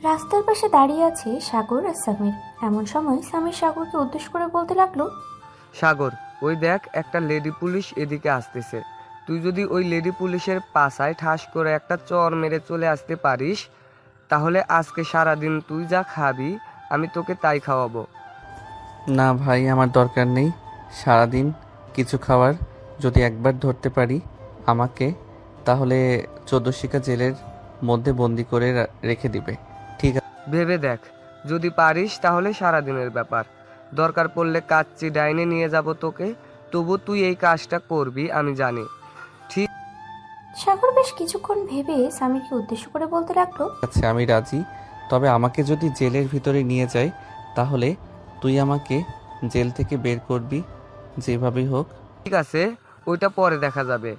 রাস্তার পাশে দাঁড়িয়ে আছে সাগর আর সামির। এমন সময় সামির সাগরকে উদ্দেশ্য করে বলতে লাগলো, সাগর, ওই দেখ একটা লেডি পুলিশ এদিকে আসতেছে। তুই যদি ওই লেডি পুলিশের পাছায় ঠাস করে একটা চর মেরে চলে আসতে পারিস, তাহলে আজকে সারাদিন তুই যা খাবি আমি তোকে তাই খাওয়াবো। না ভাই, আমার দরকার নেই সারাদিন কিছু খাওয়ার। যদি একবার ধরতে পারি আমাকে, তাহলে 14 শিকা জেলের মধ্যে বন্দি করে রেখে দিবে। ঠিক আছে? ভেবে দেখ, যদি পারিস তাহলে সারাদিনের ব্যাপার। দরকার পড়লে কাচ্চি ডাইনে নিয়ে যাব তোকে, তবু তুই এই কাজটা করবি আমি জানি। সাগর বেশ কিছুক্ষণ ভেবে সামিরকে উদ্দেশ্য করে বলতে লাগলো, আচ্ছা, আমি রাজি। তবে আমাকে যদি জেলের ভিতরে নিয়ে যায়, তাহলে তুই আমাকে জেল থেকে বের করবি যেভাবেই হোক। ঠিক আছে, ওইটা পরে দেখা যাবে,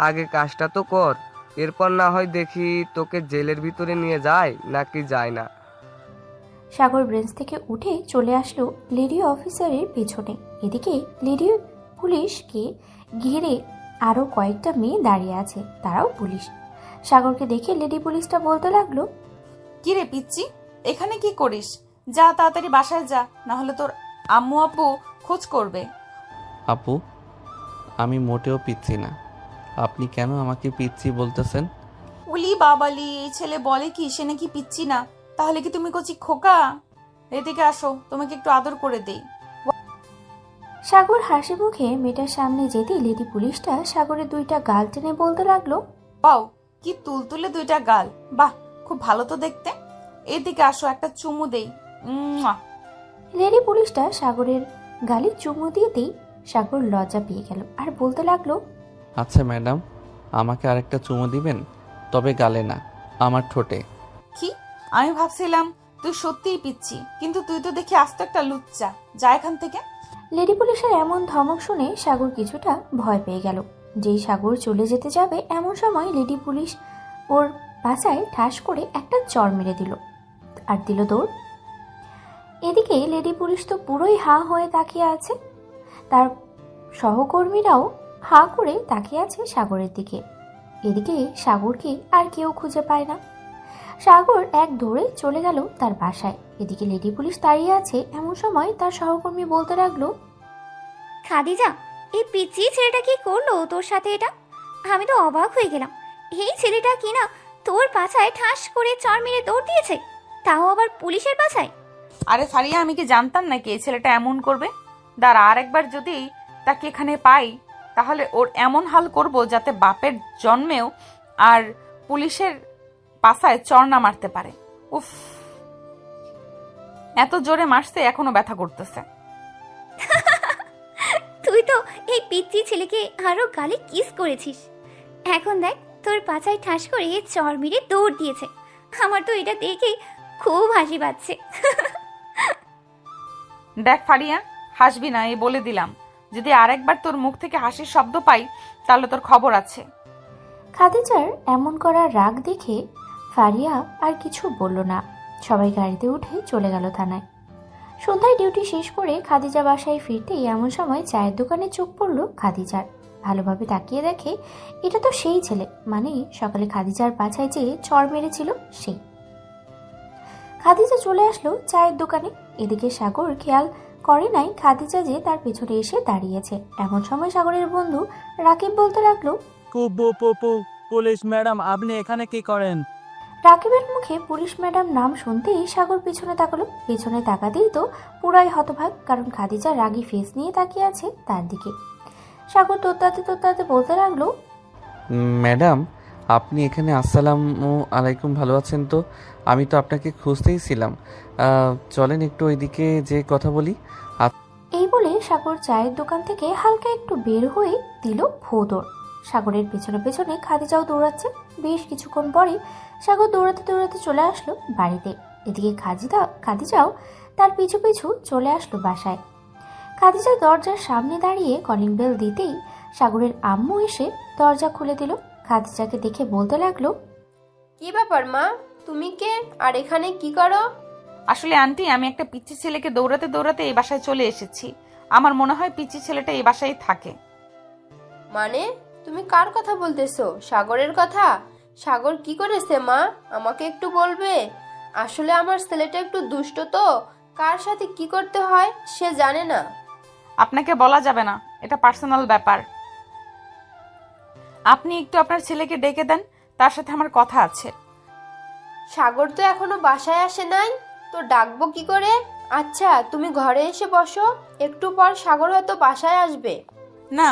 আগে কাজটা তো কর। এরপর না হয় দেখি তোকে জেলের ভিতরে নিয়ে যায় নাকি যায় না। সাগর ব্রেঞ্চ থেকে উঠে চলে আসলো লেডি অফিসারের পেছনে। এদিকে লেডি পুলিশকে ঘিরে আরো কয়েকটা মেয়ে দাঁড়িয়ে আছে, তারাও পুলিশ। সাগরকে দেখে লেডি পুলিশটা বলতে লাগলো, কি রে পিচ্চি, এখানে কি করিস? যা তাড়াতাড়ি বাসায় যা, না হলে তোর আম্মু আব্বু খোঁজ করবে। আপু, আমি মোটেও পিচ্ছি না। আপনি কেন আমাকে পিচ্ছি বলতেছেন? উলি বাবালি, এই ছেলে বলে কি সে নাকি পিচ্চি না? তাহলে কি তুমি কচি খোকা? এদিকে আসো, তোমাকে একটু আদর করে দেই। সাগর হাসি মুখে মেয়েটার সামনে যেতেই লেডি পুলিশটা সাগরের দুইটা গাল টেনে বলতে লাগলো, বাও, কি তুলতুলে দুইটা গাল, বাহ খুব ভালো তো দেখতে। এদিকে আসো, একটা চুমু দেই। মুয়া। লেডি পুলিশটা সাগরের গালে চুমু দিয়েতেই সাগর লজ্জা পেয়ে গেল আর বলতে লাগলো, আচ্ছা ম্যাডাম, আমাকে আরেকটা চুমু দিবেন, তবে গালে না, আমার ঠোঁটে। কি? আমি ভাবছিলাম তুই সত্যিই পিচ্ছি, কিন্তু তুই তো দেখি আস্ত একটা লুচ্চা। যা এখান থেকে। লেডি পুলিশের এমন ধমক শুনে সাগর কিছুটা ভয় পেয়ে গেল। যেই সাগর চলে যেতে যাবে এমন সময় লেডি পুলিশ ওর পাছায় ঠাস করে একটা চড় মেরে দিল আর দিল দৌড়। এদিকে লেডি পুলিশ তো পুরোই হাঁ হয়ে তাকিয়ে আছে, তার সহকর্মীরাও হাঁ করে তাকিয়ে আছে সাগরের দিকে। এদিকে সাগরকে আর কেউ খুঁজে পায় না। সাগর এক দৌড়ে চলে গেল তার বাসায়। এদিকে লেডি পুলিশ দাঁড়িয়ে আছে, এমন সময় তার সহকর্মী বলতে লাগলো, খাদিজা, এই পিচ্চি ছেলেটা কি করলো তোর সাথে এটা? আমি তো অবাক হয়ে গেলাম। এই ছেলেটা কি না তোর পাছায় ঠাস করে চড় মেরে দৌড় দিয়েছে, তাও আবার পুলিশের পাছায়। আরে ফারিয়া, আমি কি জানতাম নাকি এই ছেলেটা এমন করবে? দাঁড়া, আর একবার যদি তাকে এখানে পাই, তাহলে ওর এমন হাল করব যাতে বাপের জন্মেও আর পুলিশের পাছায় চড় না মারতে পারে। উফ, এত জোরে মারছে এখনো ব্যথা করতেছে। তুই তো এই পিচ্চি ছেলেকে আরো গালে কিস করেছিস, এখন দেখ তোর পাছায় ঠাস করে চড় মেরে দৌড় দিয়েছে। আমার তো এটা দেখেই খুব হাসি পাচ্ছে। দেখ ফারিয়া, হাসবি না এই বলে দিলাম। যদি আরেকবার তোর মুখ থেকে হাসির শব্দ পাই, তাহলে তোর খবর আছে। খাদিজার এমন করার রাগ দেখে ফারিয়া আর কিছু বলল না। সবাই গাড়িতে উঠে চলে গেল থানায়। সন্ধ্যায় ডিউটি শেষ করে খাদিজা বাসায় ফিরতেই এমন সময় চায়ের দোকানে চোখ পড়ল খাদিজার। ভালোভাবে তাকিয়ে দেখে এটা তো সেই ছেলে, মানে সকালে খাদিজার পাছায় যে চড় মেরেছিল সেই। খাদিজা চলে আসলো চায়ের দোকানে। এদিকে সাগর খেয়াল করে নাই খাদিজা যে তার পেছনে এসে দাঁড়িয়েছে। এমন সময় সাগরের বন্ধু রাকিব বলতে লাগলো, পুলিশ ম্যাডাম, আপনি এখানে কি করেন? রাকিবের মুখে পুলিশ ম্যাডাম নাম শুনতেই সাগর পিছনে তাকালো। পেছনে তাকাতেই তো পুরাই হতভাগ, কারণ খাদিজা রাগী ফেস নিয়ে তাকিয়ে আছে তার দিকে। সাগর তোত্তাতে তোত্তাতে বলতে লাগলো, ম্যাডাম, আপনি এখানে? আসসালামু আলাইকুম, ভালো আছেন তো? আমি তো আপনাকে খুঁজতেই ছিলাম। চলেন একটু ওইদিকে যে কথা বলি। এই বলে সাগর চায়ের দোকান থেকে হালকা একটু বের হয়ে দিল ভোঁদড়। সাগরের পেছনে পেছনে খাদিজাও দৌড়াচ্ছে। বেশ কিছুক্ষণ পরে সাগর দৌড়াতে দৌড়াতে চলে আসলো বাড়িতে। এদিকে খাদিজাও তার পিছু পিছু চলে আসলো বাসায়। খাদিজা দরজার সামনে দাঁড়িয়ে কলিং বেল দিতেই সাগরের আম্মু এসে দরজা খুলে দিল। খাদিজাকে দেখে বলতে লাগলো, কি ব্যাপার মা, তুমি কে আর এখানে কি করো? আসলে আন্টি, আমি একটা পিচ্চি ছেলেকে দৌড়াতে দৌড়াতে এই বাসায় চলে এসেছি। আমার মনে হয় পিচ্চি ছেলেটা এই বাসায় থাকে। মানে তুমি কার কথা বলতেছো? সাগরের কথা? সাগর কি করেছে মা, আমাকে একটু বলবে? আসলে আমার ছেলেটা একটু দুষ্ট তো, কার সাথে কি করতে হয় সে জানে না। আপনাকে বলা যাবে না, এটা পার্সোনাল ব্যাপার। আপনি একটু আপনার ছেলেকে ডেকে দেন, তার সাথে আমার কথা আছে। সাগর তো এখনো বাসায় আসে নাই, তো ডাকবো কি করে? আচ্ছা তুমি ঘরে এসে বসো, একটু পর সাগর হয়তো বাসায় আসবে। না,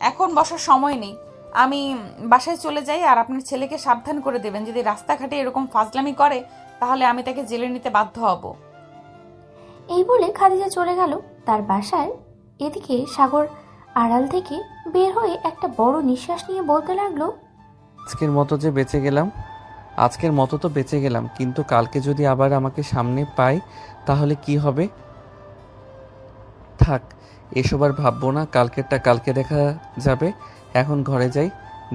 এখন বসার সময় নেই। আমি বাসায় চলে যাই, আর আপনার ছেলেকে সাবধান করে দেবেন। যদি রাস্তাঘাটে এরকম ফাজলামি করে তাহলে আমি তাকে জেলে নিতে বাধ্য হব। এই বলে খাদিজা চলে গেল তার বাসায়। এদিকে সাগর আড়াল থেকে বের হয়ে একটা বড় নিঃশ্বাস নিয়ে বলতে লাগলো, আজকের মতো যে বেঁচে গেলাম, আজকের মতো তো বেঁচে গেলাম, কিন্তু কালকে যদি আবার আমাকে সামনে পাই তাহলে কি হবে? থাক, এসব আর ভাববো না, কালকেরটা কালকে দেখা যাবে। এখন ঘরে যাই,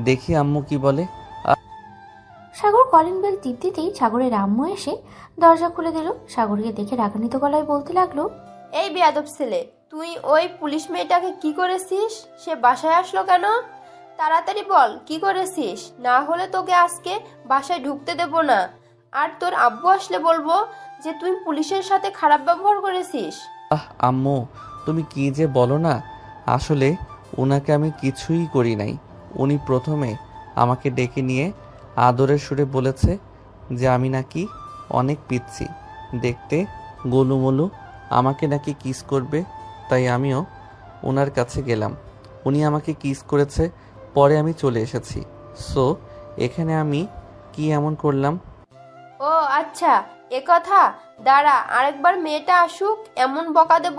দেখি আম্মু কি বলে। সাগর কলিং বেল টিপ দিতেই সাগরের আম্মু এসে দরজা খুলে দিল। সাগরকে দেখে রাগান্বিত গলায় বলতে লাগলো, এই বেয়াদব ছেলে, তুই ওই পুলিশ মেয়েটাকে কি করেছিস? সে বাসায় আসলো কেন? তাড়াতাড়ি বল কি করেছিস, না হলে তোকে আজকে বাসায় ঢুকতে দেব না। আর তোর আব্বু আসলে বলবো যে তুই পুলিশের সাথে খারাপ ব্যবহার করেছিস। আম্মু, তুমি কি যে বলো না, আসলে ওনাকে আমি কিছুই করি নাই। উনি প্রথমে আমাকে ডেকে নিয়ে আদরের সুরে বলেছে যে আমি নাকি অনেক পিচ্ছি, দেখতে গোলুমলু, আমাকে নাকি কিস করবে। তাই আমিও ওনার কাছে গেলাম, উনি আমাকে কিস করেছে, পরে আমি চলে এসেছি। সো এখানে আমি কি এমন করলাম? ও আচ্ছা, এ কথা। দাঁড়া, আরেকবার মেয়েটা আসুক, এমন বকা দেব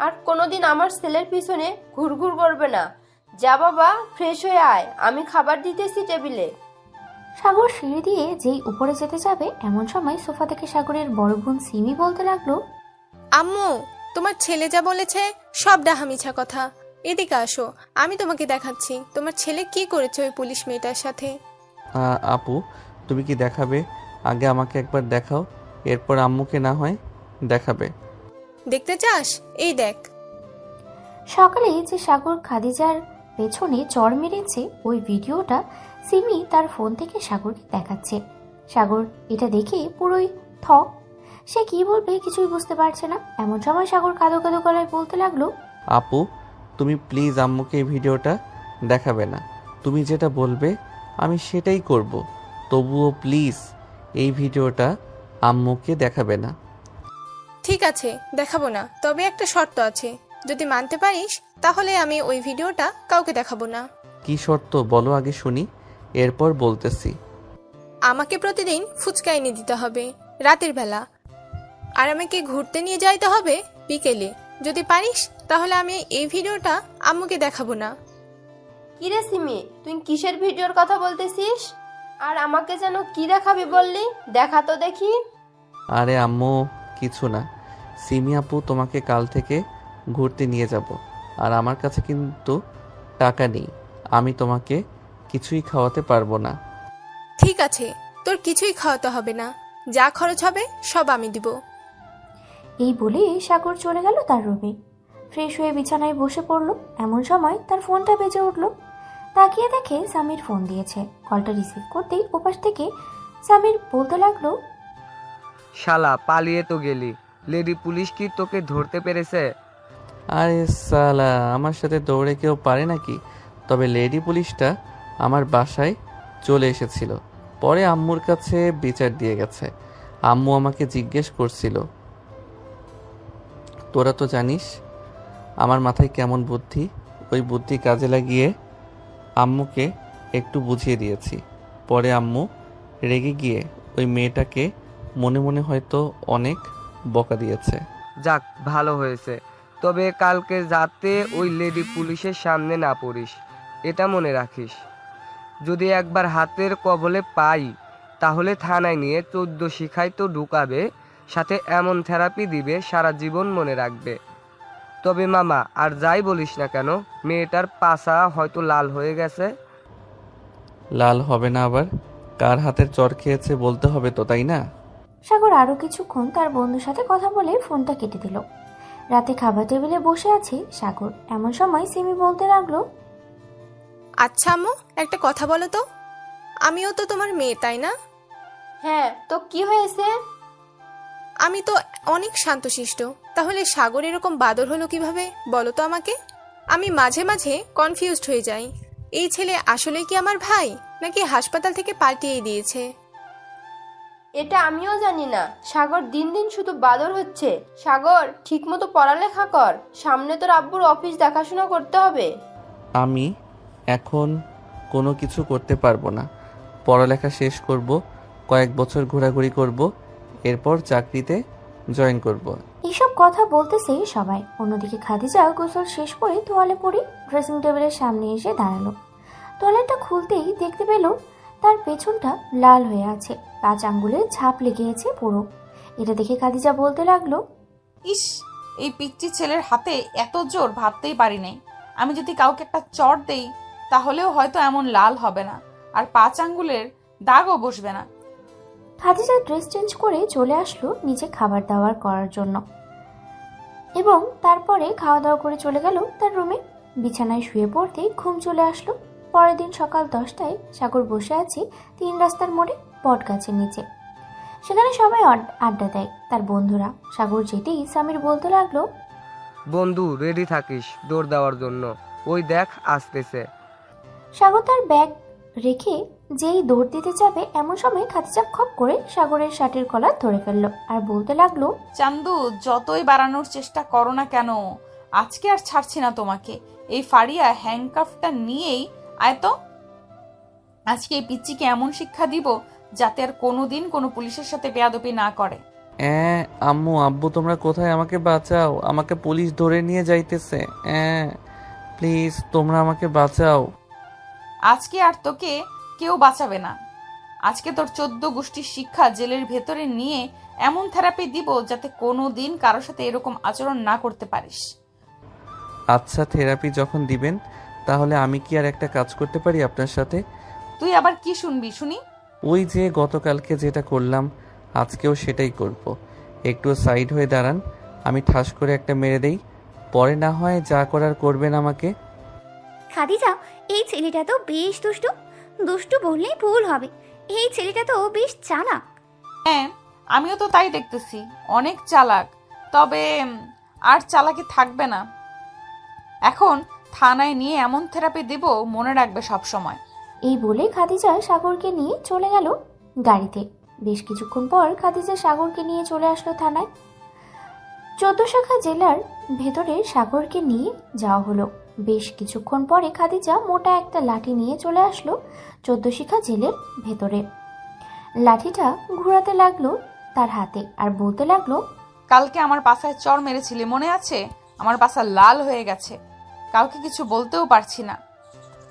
আর কোনোদিন আমার ছেলের পিছনে ঘুরঘুর করবে না। যা বাবা, ফ্রেশ হয়ে আয়, আমি খাবার দিতেছি টেবিলে। সাগর সিঁড়ি দিয়ে যেই উপরে যেতে যাবে এমন সময় সোফা থেকে সাগরের বড় বোন সিমি বলতে লাগলো, আম্মু, তোমার ছেলে যা বলেছে সব ডাহা মিছা কথা। এদিকে আসো, আমি তোমাকে দেখাচ্ছি তোমার ছেলে কি করেছে ওই পুলিশ মেয়েটার সাথে। আপু, তুমি কি দেখাবে? আগে আমাকে একবার দেখাও, এরপর আম্মুকে না হয় দেখাবে। দেখতে চাস? এই দেখ। সকালে যে সাগর খাদিজার পেছনে চড় মেরেছে ওই ভিডিওটা সিমি তার ফোন থেকে সাগরকে দেখাচ্ছে। সাগর এটা দেখে পুরোই থ, সে কি বলবে কিছুই বুঝতে পারছে না। এমন সময় সাগর কাঁদো কাঁদো গলায় বলতে লাগলো, আপু, তুমি প্লিজ আম্মুকে এই ভিডিওটা দেখাবে না। তুমি যেটা বলবে আমি সেটাই করব, তবুও প্লিজ এই ভিডিওটা আম্মুকে দেখাবে না। ঠিক আছে, দেখাবো না, তবে একটা শর্ত আছে। যদি মানতে পারিস তাহলে আমি ওই ভিডিওটা কাউকে দেখাবো না। কি শর্ত বলো আগে শুনি, এরপর বলতেছি। আমাকে প্রতিদিন ফুচকা এনে দিতে হবে রাতের বেলা, আর আমাকে ঘুরতে নিয়ে যাইতে হবে বিকেলে। যদি পারিস তাহলে আমি এই ভিডিওটা আম্মুকে দেখাবো না। কিরে সিমি, তুই কিসের ভিডিওর কথা বলতেছিস? আর আমাকে যেন কি দেখাবি বললি? দেখা তো দেখি। আরে আম্মু, কিছু না। সিমি আপু তোমাকে কাল থেকে ঘুরতে নিয়ে যাব, আর আমার কাছে কিন্তু টাকা নেই, আমি তোমাকে কিছুই খাওয়াতে পারবো না। ঠিক আছে, তোর কিছুই খাওয়াতে হবে না, যা খরচ হবে সব আমি দিব। এই বলে সাগর চলে গেল তার রুমে। ফ্রেশ হয়ে বিছানায় বসে পড়ল। এমন সময় তার ফোনটা বেজে উঠল। তাকিয়ে দেখে সামির ফোন দিয়েছে। কলটা রিসিভ করতেই ওপাশ থেকে সামির বলতে লাগলো, শালা, পালিয়ে তো গেলি, লেডি পুলিশ কি তোকে ধরতে পেরেছে? আরে সালা, আমার সাথে দৌড়ে কেউ পারে নাকি? তবে লেডি পুলিশটা আমার বাসায় চলে এসেছিল, পরে আম্মুর কাছে বিচার দিয়ে গেছে। আম্মু আমাকে জিজ্ঞেস করছিল, তোরা তো জানিস আমার মাথায় কেমন বুদ্ধি, ওই বুদ্ধি কাজে লাগিয়ে আম্মুকে একটু বুঝিয়ে দিয়েছি। পরে আম্মু রেগে গিয়ে ওই মেয়েটাকে মনে মনে হয়তো অনেক বকা দিয়েছে। যাক, ভালো হয়েছে। তবে কালকে যাতে ওই লেডি পুলিশের সামনে না পড়িস, এটা মনে রাখিস। যদি একবার হাতের কবলে পাই তাহলে থানায় নিয়ে 14 শিখায় তো ঢুকাবে, সাথে এমন থেরাপি দিবে সারা জীবন মনে রাখবে। তবে মামা, আর যাই বলিস না কেন, মেয়েটার পাছা হয়তো লাল হয়ে গেছে। লাল হবে না আবার? কার হাতের চর খেয়েছে বলতে হবে তো, তাই না? সাগর আরো কিছুক্ষণ তার বন্ধুর সাথে কথা বলে ফোনটা কেটে দিল। রাতে খাবার টেবিলে বসে আছে সাগর। এমন সময় সিমি বলতে লাগলো, আচ্ছা আম্মু, একটা কথা বলো তো, আমিও তো তোমার মেয়ে, তাই না? হ্যাঁ, তো কি হয়েছে? আমি তো অনেক শান্তশিষ্ট, তাহলে সাগর এরকম বাদর হলো কিভাবে বলো তো আমাকে? আমি মাঝে মাঝে কনফিউজড হয়ে যাই, এই ছেলে আসলে কি আমার ভাই নাকি হাসপাতাল থেকে পাল্টিয়ে দিয়েছে। এটা আমিও জানি না। সাগর দিন দিন শুধু বাদর হচ্ছে। সাগর, ঠিকমতো পড়ালেখা কর, সামনে তোর আব্বুর অফিস দেখাশোনা করতে হবে। আমি এখন কোনো কিছু করতে পারবো না। পড়ালেখা শেষ করব, কয়েক বছর ঘোরাঘুরি করব, এরপর চাকরিতে জয়েন করব। এইসব কথা বলতেছে সবাই। অন্যদিকে খাদিজা গোসল শেষ করে তোয়ালে পরে ড্রেসিং টেবিলের সামনে এসে দাঁড়ালো। তোয়ালেটা খুলতেই দেখতে পেল তার পেছনটা লাল হয়ে আছে, 5 আঙ্গুলে ছাপ লেগে আছে পুরো। এটা দেখে খাদিজা বলতে লাগলো, ইস, এই পিচ্চি ছেলের হাতে এত জোর ভাবতেই পারি নাই। আমি যদি কাউকে একটা চড় দেই তাহলেও হয়তো এমন লাল হবে না, আর 5 আঙ্গুলের দাগও বসবে না। খাদিজা ড্রেস চেঞ্জ করে চলে আসলো নিচে খাবার দাবার করার জন্য এবং তারপরে খাওয়া দাওয়া করে চলে গেল তার রুমে। বিছানায় শুয়ে পড়তেই ঘুম চলে আসলো। পরের দিন সকাল 10টায় সাগর বসে আছে 3 রাস্তার মোড়ে বট গাছের নিচে। সেখানে সবাই আড্ডা দেয় তার বন্ধুরা। সাগর যেতেই সামির বলতে লাগলো, বন্ধু রেডি থাকিস দৌড় দেওয়ার জন্য, ওই দেখ আসতেছে। সাগর তার ব্যাগ রেখে যেই দৌড় দিতে যাবে এমন সময় খাদিজা খপ করে সাগরের শার্টের কলার ধরে ফেললো আর বলতে লাগলো, চান্দু, যতই বাড়ানোর চেষ্টা করো না কেন, আজকে আর ছাড়ছি না তোমাকে। এই ফাড়িয়া হ্যাংকাফটা নিয়েই আয় তো। আজকে এই পিচ্চিকে এমন শিক্ষা দিব যাতে আর কোনোদিন কোনো পুলিশের সাথে বেয়াদবি না করে। আম্মু আব্বু তোমরা কোথায়? আমাকে বাঁচাও, আমাকে পুলিশ ধরে নিয়ে যাইতেছে। প্লিজ তোমরা আমাকে বাঁচাও। আজকে আর তোকে কেউ বাঁচাবে না। আজকে তোর 14 গোষ্ঠীর শিক্ষা জেলের ভেতরে নিয়ে এমন থেরাপি দিব যাতে কোনোদিন কারোর সাথে এরকম আচরণ না করতে পারিস। আচ্ছা, থেরাপি যখন দিবেন তাহলে আমি কি আর একটা কাজ করতে পারি আপনার সাথে? তুই আবার কি শুনবি শুনি? ওই যে গতকালকে যেটা করলাম আজকেও সেটাই করব। একটু সাইড হয়ে দাঁড়ান, আমি ঠাস করে একটা মেরে দেই, পরে না হয় যা করার করবেন আমাকে। খাদিজা, এই ছেলেটা তো বেশ দুষ্টু। দুষ্টু বললেই ভুল হবে, এই ছেলেটা তো বেশ চালাক। হ্যাঁ, আমিও তো তাই দেখতেছি, অনেক চালাক। তবে আর চালাকি থাকবে না। এখন থানায় নিয়ে এমন থেরাপি দেব, মনে রাখবে সব সময়। এই বলে খাদিজা সাগরকে নিয়ে চলে গেল গাড়িতে। বেশ কিছুক্ষণ পর খাদিজা সাগরকে নিয়ে চলে আসলো থানায়। 14 শাখা জেলার ভেতরে সাগরকে নিয়ে যাওয়া হলো। বেশ কিছুক্ষণ পরে খাদিজা মোটা একটা লাঠি নিয়ে চলে আসলো 14 শাখা জেলের ভেতরে। লাঠিটা ঘোরাতে লাগলো তার হাতে আর বলতে লাগলো, কালকে আমার পাছায় চড় মেরেছিলে, মনে আছে? আমার পাছা লাল হয়ে গেছে, কাউকে কিছু বলতেও পারছি না।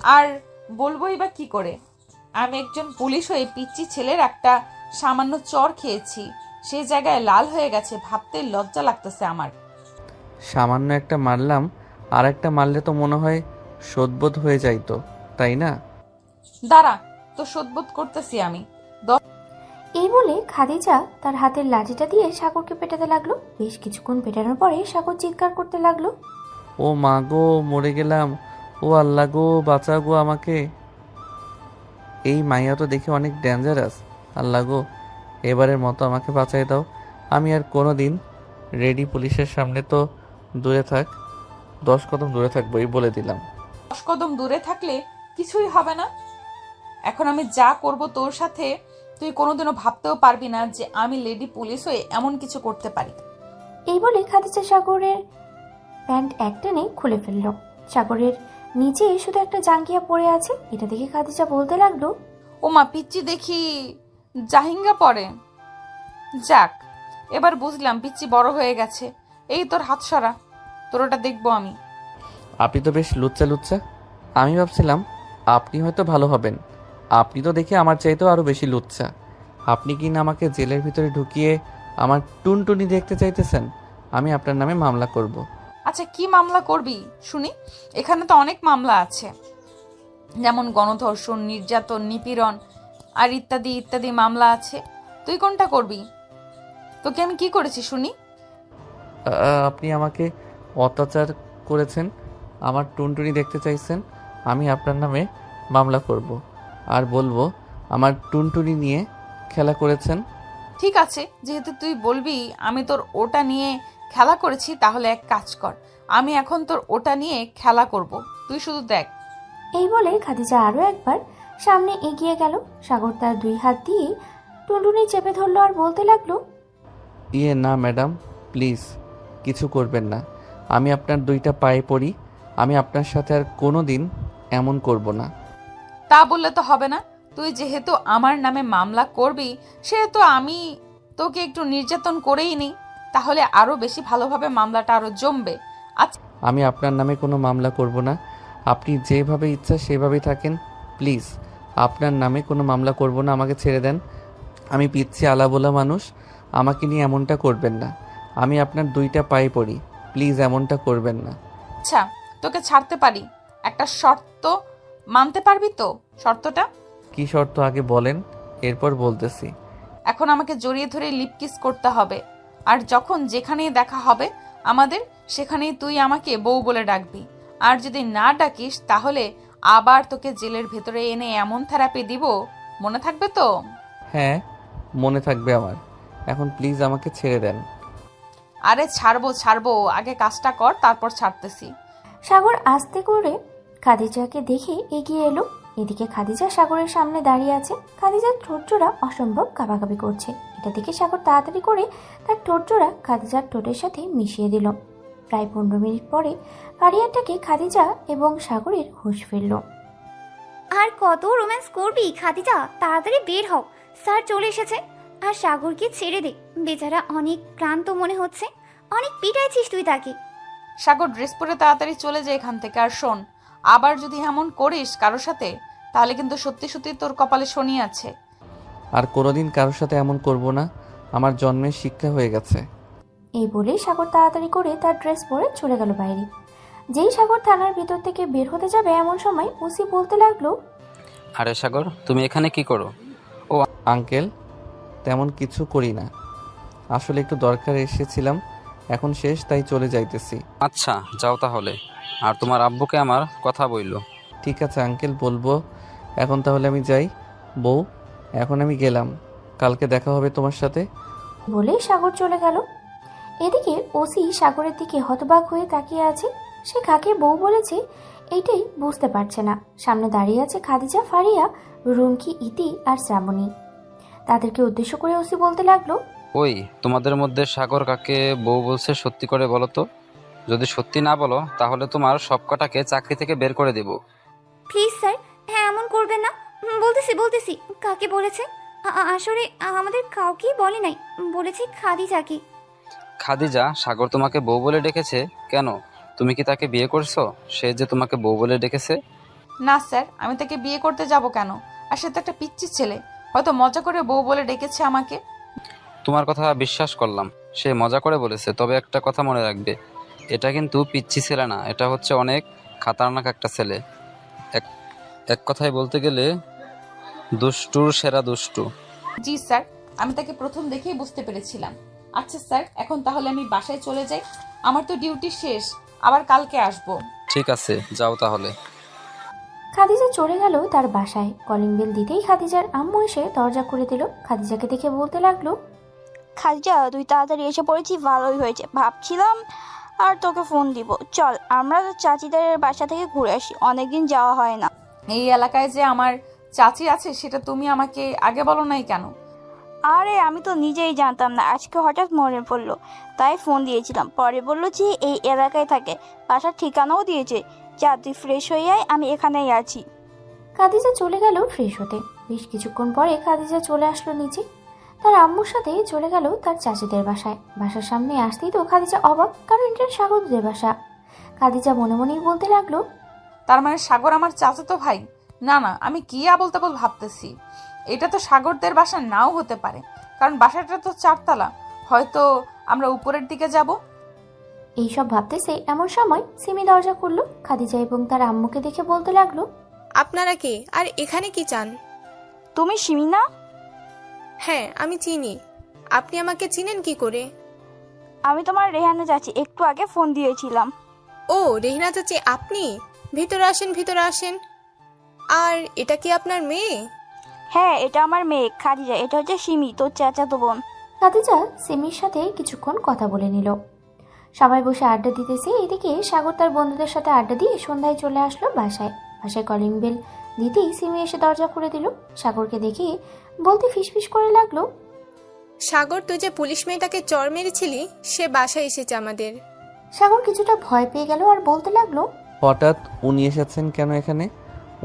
আর বলবোই বা কি করে? আমি একজন পুলিশ হয়ে পিচ্চি ছেলের একটা সামান্য চড় খেয়েছি, সেই জায়গায় লাল হয়ে গেছে, ভাবতে লজ্জা লাগতেছে আমার। সামান্য একটা মারলাম, আর একটা মারলে তো মনে হয় শোধবোধ হয়ে যাইতো, তাই না? দাঁড়া, তো শোধবোধ করতেছি আমি। এই বলে খাদিজা তার হাতের লাঠিটা দিয়ে সাগরকে পেটাতে লাগলো। বেশ কিছুক্ষণ পেটানোর পরে সাগর চিৎকার করতে লাগলো, ও মা গো, মরে গেলাম, ও আল্লাহ গো, বাঁচা গো আমাকে। এই মাইয়া তো দেখে অনেক ডেঞ্জারাস, আল্লাহ গো, এবারের মতো আমাকে বাঁচাই দাও। আমি আর কোনো দিন রেডি পুলিশের সামনে তো দূরে থাক, 10 কদম দূরে থাকবো, এই বলে দিলাম। 10 কদম দূরে থাকলে কিছুই হবে না। এখন আমি যা করব তোর সাথে, তুই কোনোদিনও ভাবতেও পারবি না যে আমি লেডি পুলিশ হয়ে এমন কিছু করতে পারি। এই বলে খাদিজা সাগরের প্যান্ট একটানে খুলে ফেললো। সাগরের নিচে শুধু একটা জাঙ্গিয়া পড়ে আছে। এটা দেখে খাদিজা বলতে লাগলো, ও মা, পিচ্চি দেখি জাহিঙ্গা পরে। যাক, এবার বুঝলাম পিচ্চি বড় হয়ে গেছে। এই তোর হাত সরা, তোর ওটা দেখবো আমি। আপনি তো বেশ লুচ্চা লুচ্চা। আমি ভাবছিলাম আপনি হয়তো ভালো হবেন, আপনি তো দেখে আমার চাইতেও আরও বেশি লুচ্চা। আপনি কি না আমাকে জেলের ভিতরে ঢুকিয়ে আমার টুনটুনি দেখতে চাইতেছেন? আমি আপনার নামে মামলা করব। আচ্ছা, কি মামলা করবি শুনি? এখানে তো অনেক মামলা আছে, যেমন গণধর্ষণ, নির্যাতন, নিপীড়ন আর ইত্যাদি ইত্যাদি মামলা আছে। তুই কোনটা করবি? তোকে আমি কি করেছি শুনি? আপনি আমাকে অত্যাচার করেছেন, আমার টুনটুনি দেখতে চাইছেন, আমি আপনার নামে মামলা করব আর বলবো আমার টুনটুনি নিয়ে খেলা করেছেন। ঠিক আছে, যেহেতু তুই বলবি আমি তোর ওটা নিয়ে খেলা করেছি, তাহলে এক কাজ কর, আমি এখন তোর ওটা নিয়ে খেলা করব, তুই শুধু দেখ। এই বলে খাদিজা আরও একবার সামনে এগিয়ে গেল। সাগর তার 2 হাত দিয়ে টুনটুনি চেপে ধরলো আর বলতে লাগলো, না ম্যাডাম, প্লিজ কিছু করবেন না। আমি আপনার 2টা পায়ে পড়ি, আমি আপনার সাথে আর কোনো দিন এমন করব না। তা বললে তো হবে না, তুই যেহেতু আমার নামে মামলা করবি, সেহেতু আমি তোকে একটু নির্যাতন করেই নিই, তাহলে আরো বেশি ভালোভাবে মামলাটা আরো জমবে। আচ্ছা, আমি আপনার নামে কোনো মামলা করব না। আপনি যেভাবে ইচ্ছা সেভাবেই থাকেন, প্লিজ। আপনার নামে কোনো মামলা করব না, আমাকে ছেড়ে দেন। আমি পিচ্ছি আলাবোলা মানুষ, আমাকে নিয়ে এমনটা করবেন না। আমি আপনার 2টা পায়ে পড়ি, প্লিজ এমনটা করবেন না। আচ্ছা, তোকে ছাড়তে পারি, একটা শর্ত মানতে পারবি তো? শর্তটা? কী শর্ত আগে বলেন, এরপর বলতেছি। এখন আমাকে জড়িয়ে ধরে লিপ কিস করতে হবে, আর যখন যেখানেই দেখা হবে আমাদের, সেখানেই তুই আমাকে বউ বলে ডাকবি। আর যদি না ডাকিস তাহলে আবার তোকে জেলের ভেতরে এনে এমন থেরাপি দিব, মনে থাকবে তো? হ্যাঁ, মনে থাকবে আমার। এখন প্লিজ আমাকে ছেড়ে দেন। আরে ছাড়বো ছাড়বো, আগে কাজটা কর, তারপর ছাড়তেছি। সাগর আস্তে করে খাদিজাকে দেখে এগিয়ে এলো। এদিকে খাদিজা সাগরের সামনে দাঁড়িয়ে আছে। খাদিজার ঠোঁটজোড়া অসম্ভব কাঁপাকাঁপি করছে। এটা দেখে সাগর তাড়াতাড়ি করে তার ঠোঁটজোড়া খাদিজার ঠোঁটের সাথে মিশিয়ে দিল। প্রায় 15 মিনিট পরে ফারিয়াটাকে খাদিজা এবং সাগরের হুঁশ ফিরল। আর কত রোম্যান্স করবি খাদিজা, তাড়াতাড়ি বের হও, স্যার চলে এসেছে। আর সাগরকে ছেড়ে দে, বেচারা অনেক ক্লান্ত মনে হচ্ছে, অনেক পিটাইছিস তুই তাকে। সাগর ড্রেস পরে তাড়াতাড়ি চলে যায় এখান থেকে। আর শোন, আবার যদি এমন করিস কারোর সাথে, তাহলে কিন্তু সত্যি সত্যি তোর কপালে শনি আছে। আর কোনোদিন কারোর সাথে এমন করব না, আমার জন্মের শিক্ষা হয়ে গেছে। এই বলে সাগর তাড়াতাড়ি করে তার ড্রেস পরে চলে গেল বাইরে। যেই সাগর থানার ভিতর থেকে বের হতে যাবে এমন সময় ওসি বলতে লাগলো, আরে সাগর, তুমি এখানে কি করো? আঙ্কেল, তেমন কিছু করি না, আসলে একটু দরকার এসেছিলাম, এখন শেষ তাই চলে যাইতেছি। আচ্ছা, যাও তাহলে। আর তোমার আব্বুকে আমার কথা বইলো। ঠিক আছে আঙ্কেল, বলবো। এখন তাহলে আমি যাই। বউ, এখন আমি গেলাম, কালকে দেখা হবে তোমার সাথে। বলে সাগর চলে গেল। এদিকে ওসি সাগরের দিকে হতবাক হয়ে তাকিয়ে আছে। সে কাকে বউ বলেছে এইটাই বুঝতে পারছে না। সামনে দাঁড়িয়ে আছে খাদিজা, ফারিয়া, রুমকি, ইতি আর শ্রাবণী। তাদেরকে উদ্দেশ্য করে ওসি বলতে লাগলো, ওই, তোমাদের মধ্যে সাগর কাকে বউ বলছে সত্যি করে বলো তো। যদি সত্যি না বলো তাহলে তোমার সবকটাকে চাকরি থেকে বের করে দেব। প্লিজ স্যার, হ্যাঁ এমন করবেন না। বলতেছি কাকে বলেছে। আসলে আমাদের কাউকেই বলে নাই, বলেছি খাদিজাকে। খাদিজা, সাগর তোমাকে বউ বলে ডেকেছে কেন? তুমি কি তাকে বিয়ে করছো? সে যে তোমাকে বউ বলে ডেকেছে। না স্যার, আমি তাকে বিয়ে করতে যাব কেন? আর সে তো একটা পিচ্চি ছেলে, হয়তো মজা করে বউ বলে ডেকেছে আমাকে। তোমার কথা বিশ্বাস করলাম, সে মজা করে বলেছে। তবে একটা কথা মনে রাখবে, এটা কিন্তু পিচ্চি ছেলে না, এটা হচ্ছে অনেক খাতারনাক একটা ছেলে। এক কথায় বলতে গেলে দুষ্টুর সেরা দুষ্টু। জি স্যার, আমি তাকে প্রথম দেখেই বুঝতে পেরেছিলাম। আচ্ছা স্যার, এখন তাহলে আমি বাসায় চলে যাই, আমার তো ডিউটি শেষ, আবার কালকে আসবো। ঠিক আছে, যাও তাহলে। খাদিজা চলে গেল তার বাসায়। কলিং বেল দিতেই খাদিজার আম্মু এসে দরজা খুলে দিল। খাদিজাকে দেখে বলতে লাগলো, খাদিজা, তুই তাড়াতাড়ি এসে পড়েছি, ভালোই হয়েছে। ভাবছিলাম আর তোকে ফোন দিব, চল আমরা চাচিদের বাসা থেকে ঘুরে আসি, অনেকদিন যাওয়া হয় না। এই এলাকায় যে আমার চাচি আছে সেটা তুমি আমাকে আগে বলো নাই কেন? আরে আমি তো নিজেই জানতাম না, আজকে হঠাৎ মনে পড়লো তাই ফোন দিয়েছিলাম। পরে বললো যে এই এলাকায় থাকে, বাসার ঠিকানাও দিয়েছে। যা তুই ফ্রেশ হয়ে আয়, আমি এখানেই আছি। খাদিজা চলে গেল ফ্রেশ হতে। বেশ কিছুক্ষণ পরে খাদিজা চলে আসলো নিচে। তার আম্মুর সাথে চলে গেল তার চাচিদের বাসায়। বাসার সামনে আসতেই তো খাদিজা অবাক, কারণ এটা সাগরদের বাসা। খাদিজা মনে মনেই বলতে লাগলো, তার মানে সাগর আমার চাচাতো ভাই? না না, আমি কি আবোল তাবোল ভাবতেছি। এটা তো সাগরদের বাসা নাও হতে পারে, কারণ বাসাটা তো 4 তলা, হয়তো আমরা উপরের দিকে যাব। এইসব ভাবতেছে এমন সময় সিমি দরজা খুললো। খাদিজা এবং তার আম্মুকে দেখে বলতে লাগলো, আপনারা কে আর এখানে কি চান? তুমি সিমি না? হ্যাঁ, আমি চিনি। আপনি আমাকে চিনেন কি করে? আমি তোমার রেহানা চাচি, একটু আগে ফোন দিয়েছিলাম। ও রেহনা চাচি, আপনি? ভিতরে আসেন, ভিতরে আসেন। আর এটা কি আপনার মেয়ে? হ্যাঁ, এটা আমার মেয়ে খাদিজা, এটা হচ্ছে সিমি, তোর চাচাতো বোন। খাদিজা সিমির সাথে কিছুক্ষণ কথা বলে নিল। সবাই বসে আড্ডা দিতেছে। এদিকে সাগর তার বন্ধুদের সাথে আড্ডা দিয়ে সন্ধ্যায় চলে আসলো বাসায়। বাসায় কলিং বেল দিতেই সিমি এসে দরজা খুলে দিল। সাগরকে দেখে বলতে ফিসফিস করে লাগলো, সাগর, তুই যে পুলিশ মেয়েটাকে চর মেরেছিলি সে বাসায় এসেছে আমাদের। সাগর কিছুটা ভয় পেয়ে গেল আর বলতে লাগলো, হঠাৎ উনি এসেছেন কেন এখানে?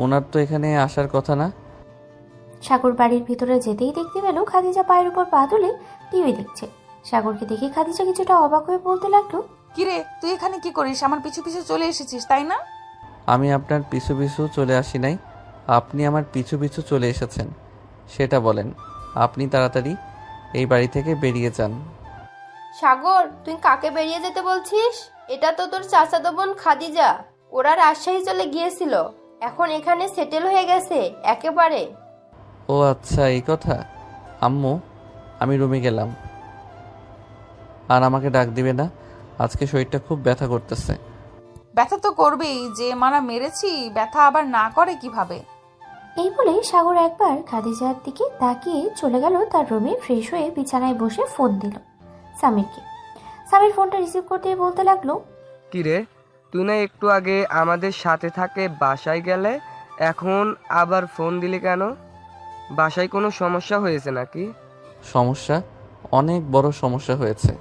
ওনার তো এখানে আসার কথা না। সাগর বাড়ির ভিতরে যেতেই দেখতে পেল খাদিজা পায়ের উপর পা তুলে টিভি দেখছে। সাগরকে দেখে খাদিজা কিছুটা অবাক হয়ে বলতে লাগলো, কিরে তুই এখানে কি করিস? আমার পিছু পিছু চলে এসেছিস তাই না? আমি আপনার পিছু পিছু চলে আসি নাই, আপনি আমার পিছু পিছু চলে এসেছেন, সেটা বলেন। আপনি তাড়াতাড়ি এই বাড়ি থেকে বেরিয়ে যান। সাগর, তুই কাকে বেরিয়ে যেতে বলছিস? এটা তো তোর চাচাতো বোন খাদিজা। ওরা রাজশাহী চলে গিয়েছিল, এখন এখানে সেটেল হয়ে গেছে একেবারে। ও আচ্ছা, এই কথা। আম্মু, আমি রুমে গেলাম। আর আমাকে ডাক দিবে না, আজকে শরীরটা খুব ব্যথা করতেছে। ব্যথা তো করবেই, যে মারা মেরেছি ব্যথা আবার না করে কিভাবে? এই বলে সাগর একবার খাদিজার দিকে তাকিয়ে চলে গেল তার রুমে। ফ্রেশ হয়ে বিছানায় বসে ফোন দিল সামিরকে। সামির ফোনটা রিসিভ করতে বলতে লাগলো, কিরে, তুই না একটু আগে আমাদের সাথে থাকে বাসায় গেলে, এখন আবার ফোন দিলি কেন? বাসায় কোনো সমস্যা হয়েছে নাকি? সমস্যা? অনেক বড় সমস্যা হয়েছে।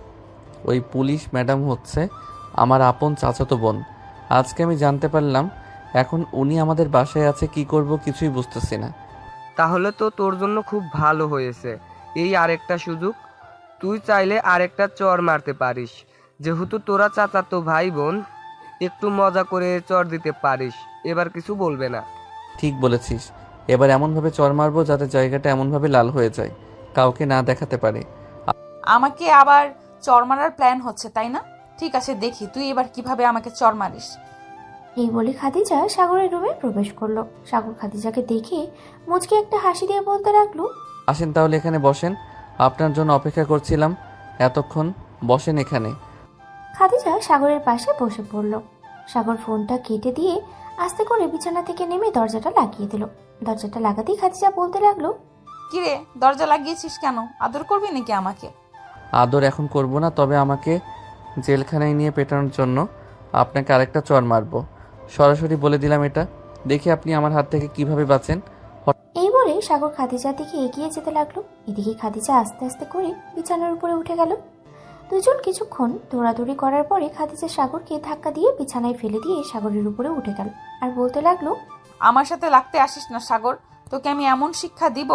ওই পুলিশ ম্যাডাম হচ্ছে আমার আপন চাচাতো বোন। আজকে আমি জানতে পারলাম এখন উনি আমাদের বাসায় আছে। কি করব কিছুই বুঝতেছি না। তাহলে তো তোর জন্য খুব ভালো হয়েছে। এই আরেকটা সুযোগ, তুই চাইলে আরেকটা চর মারতে পারিস। যেহেতু তোরা চাচাতো ভাই বোন, একটু মজা করে চর দিতে পারিস, এবার কিছু বলবে না। ঠিক বলেছিস, এবার এমনভাবে চর মারবো যাতে জায়গাটা এমনভাবে লাল হয়ে যায়, কাউকে না দেখাতে পারে। আমাকে আবার চর মারার প্ল্যান হচ্ছে তাই না? ঠিক আছে, দেখি তুই এবার কিভাবে আমাকে চর মারিস। এই বলে খাদিজা সাগরের রুমে প্রবেশ করলো। সাগর খাদিজাকে দেখে মুচকে একটা হাসি দিয়ে বলতে লাগলো, আসেন তাহলে এখানে বসেন, আপনার জন্য অপেক্ষা করছিলাম এতক্ষণ, বসেন এখানে। খাদিজা সাগরের পাশে বসে পড়ল। সাগর ফোনটা কেটে দিয়ে আস্তে করে বিছানা থেকে নেমে দরজাটা লাগিয়ে দিল। দরজাটা লাগাতেই খাদিজা বলতে লাগলো, কিরে দরজা লাগিয়েছিস কেন? আদর করবি নাকি আমাকে? আদর এখন করব না, তবে আমাকে জেলখানায় নিয়ে পেটানোর জন্য আপনাকে আরেকটা চর মারবো। সরাসরি বলে দিলাম এটা, দেখি আপনি আমার হাত থেকে কিভাবে বাঁচেন। এই বলে সাগর খাদিজার দিকে এগিয়ে যেতে লাগলো। এদিকে খাদিজা আস্তে আস্তে করে বিছানার উপরে উঠে গেল। দুজন কিছুক্ষণ দৌড়াদৌড়ি করার পরে খাদিজা সাগরকে ধাক্কা দিয়ে বিছানায় ফেলে দিয়ে সাগরের উপরে উঠে গেল আর বলতে লাগলো, আমার সাথে লাগতে আসিস না সাগর, তোকে আমি এমন শিক্ষা দিব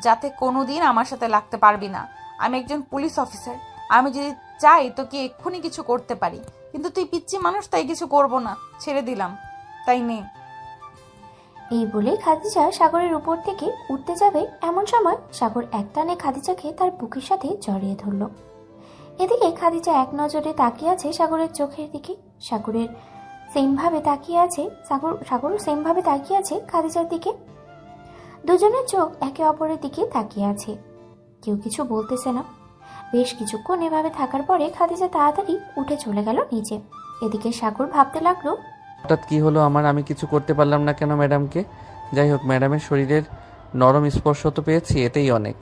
যাতে কোনোদিন আমার সাথে লাগতে পারবি না। আমি একজন পুলিশ অফিসার, আমি যদি চাই তোকে এক্ষুনি কিছু করতে পারি, কিন্তু তুই পিচ্ছি মানুষ, তাই কিছু করব না, ছেড়ে দিলাম, তাই নে। এই বলে খাদিজা সাগরের উপর থেকে উঠতে যাবে, এমন সময় সাগর একটানে খাদিজাকে তার বুকের সাথে জড়িয়ে ধরল। এদিকে খাদিজা এক নজরে তাকিয়ে আছে সাগরের চোখের দিকে। সাগরও সেমভাবে তাকিয়ে আছে খাদিজার দিকে। দুজনের চোখ একে অপরের দিকে তাকিয়ে আছে, কেউ কিছু বলতেছে না। বেশ কিছুক্ষণ এভাবে থাকার পরে খাদিজা তাড়াতাড়ি উঠে চলে গেল নিচে। এদিকে সাগর ভাবতে লাগলো, হঠাৎ কি হলো আমার? আমি কিছু করতে পারলাম না কেন ম্যাডামকে? যাই হোক, ম্যাডামের শরীরের নরম স্পর্শ তো পেয়েছি, এতেই অনেক।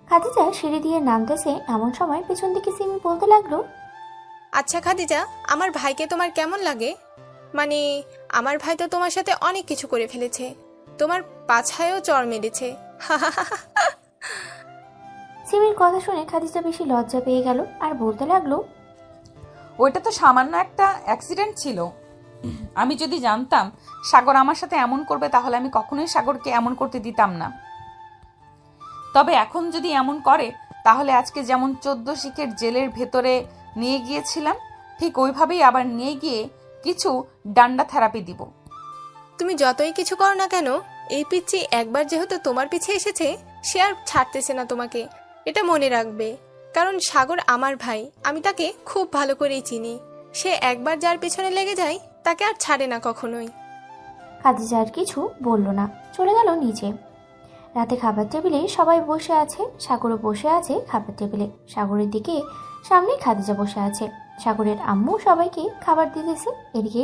খাদিজা সিঁড়ি দিয়ে নামতেছে, এমন সময় পেছন দিকে সিমি বলতে লাগলো, আচ্ছা খাদিজা, আমার ভাইকে তোমার কেমন লাগে? মানে আমার ভাই তো তোমার সাথে অনেক কিছু করে ফেলেছে, তোমার পাছায়ও চর মেরেছে। সিমির কথা শুনে খাদিজা বেশি লজ্জা পেয়ে গেল আর বলতে লাগলো, ওইটা তো সামান্য একটা অ্যাক্সিডেন্ট ছিল। আমি যদি জানতাম সাগর আমার সাথে এমন করবে তাহলে আমি কখনোই সাগরকে এমন করতে দিতাম না। তবে এখন যদি এমন করে তাহলে আজকে যেমন 14 শিখের জেলের ভেতরে নিয়ে গিয়েছিলাম, ঠিক ওইভাবেই আবার নিয়ে গিয়ে কিছু ডান্ডা থেরাপি দিব। তুমি যতই কিছু করো না কেন, এই পিচ্চি একবার যেহেতু তোমার পিছে এসেছে, সে আর ছাড়তেছে না তোমাকে, এটা মনে রাখবে। কারণ সাগর আমার ভাই, আমি তাকে খুব ভালো করেই চিনি। সে একবার যার পেছনে লেগে যায় তাকে আর ছাড়ে না কখনোই। খাদিজা আর কিছু বলল না, চলে গেল নিচে। রাতে খাবার টেবিলে সবাই বসে আছে, সাগরও বসে আছে খাবার টেবিলে। সাগরের দিকে সামনে খাদিজা বসে আছে। সাগরের আম্মু সবাইকে খাবার দিতেছে। এদিকে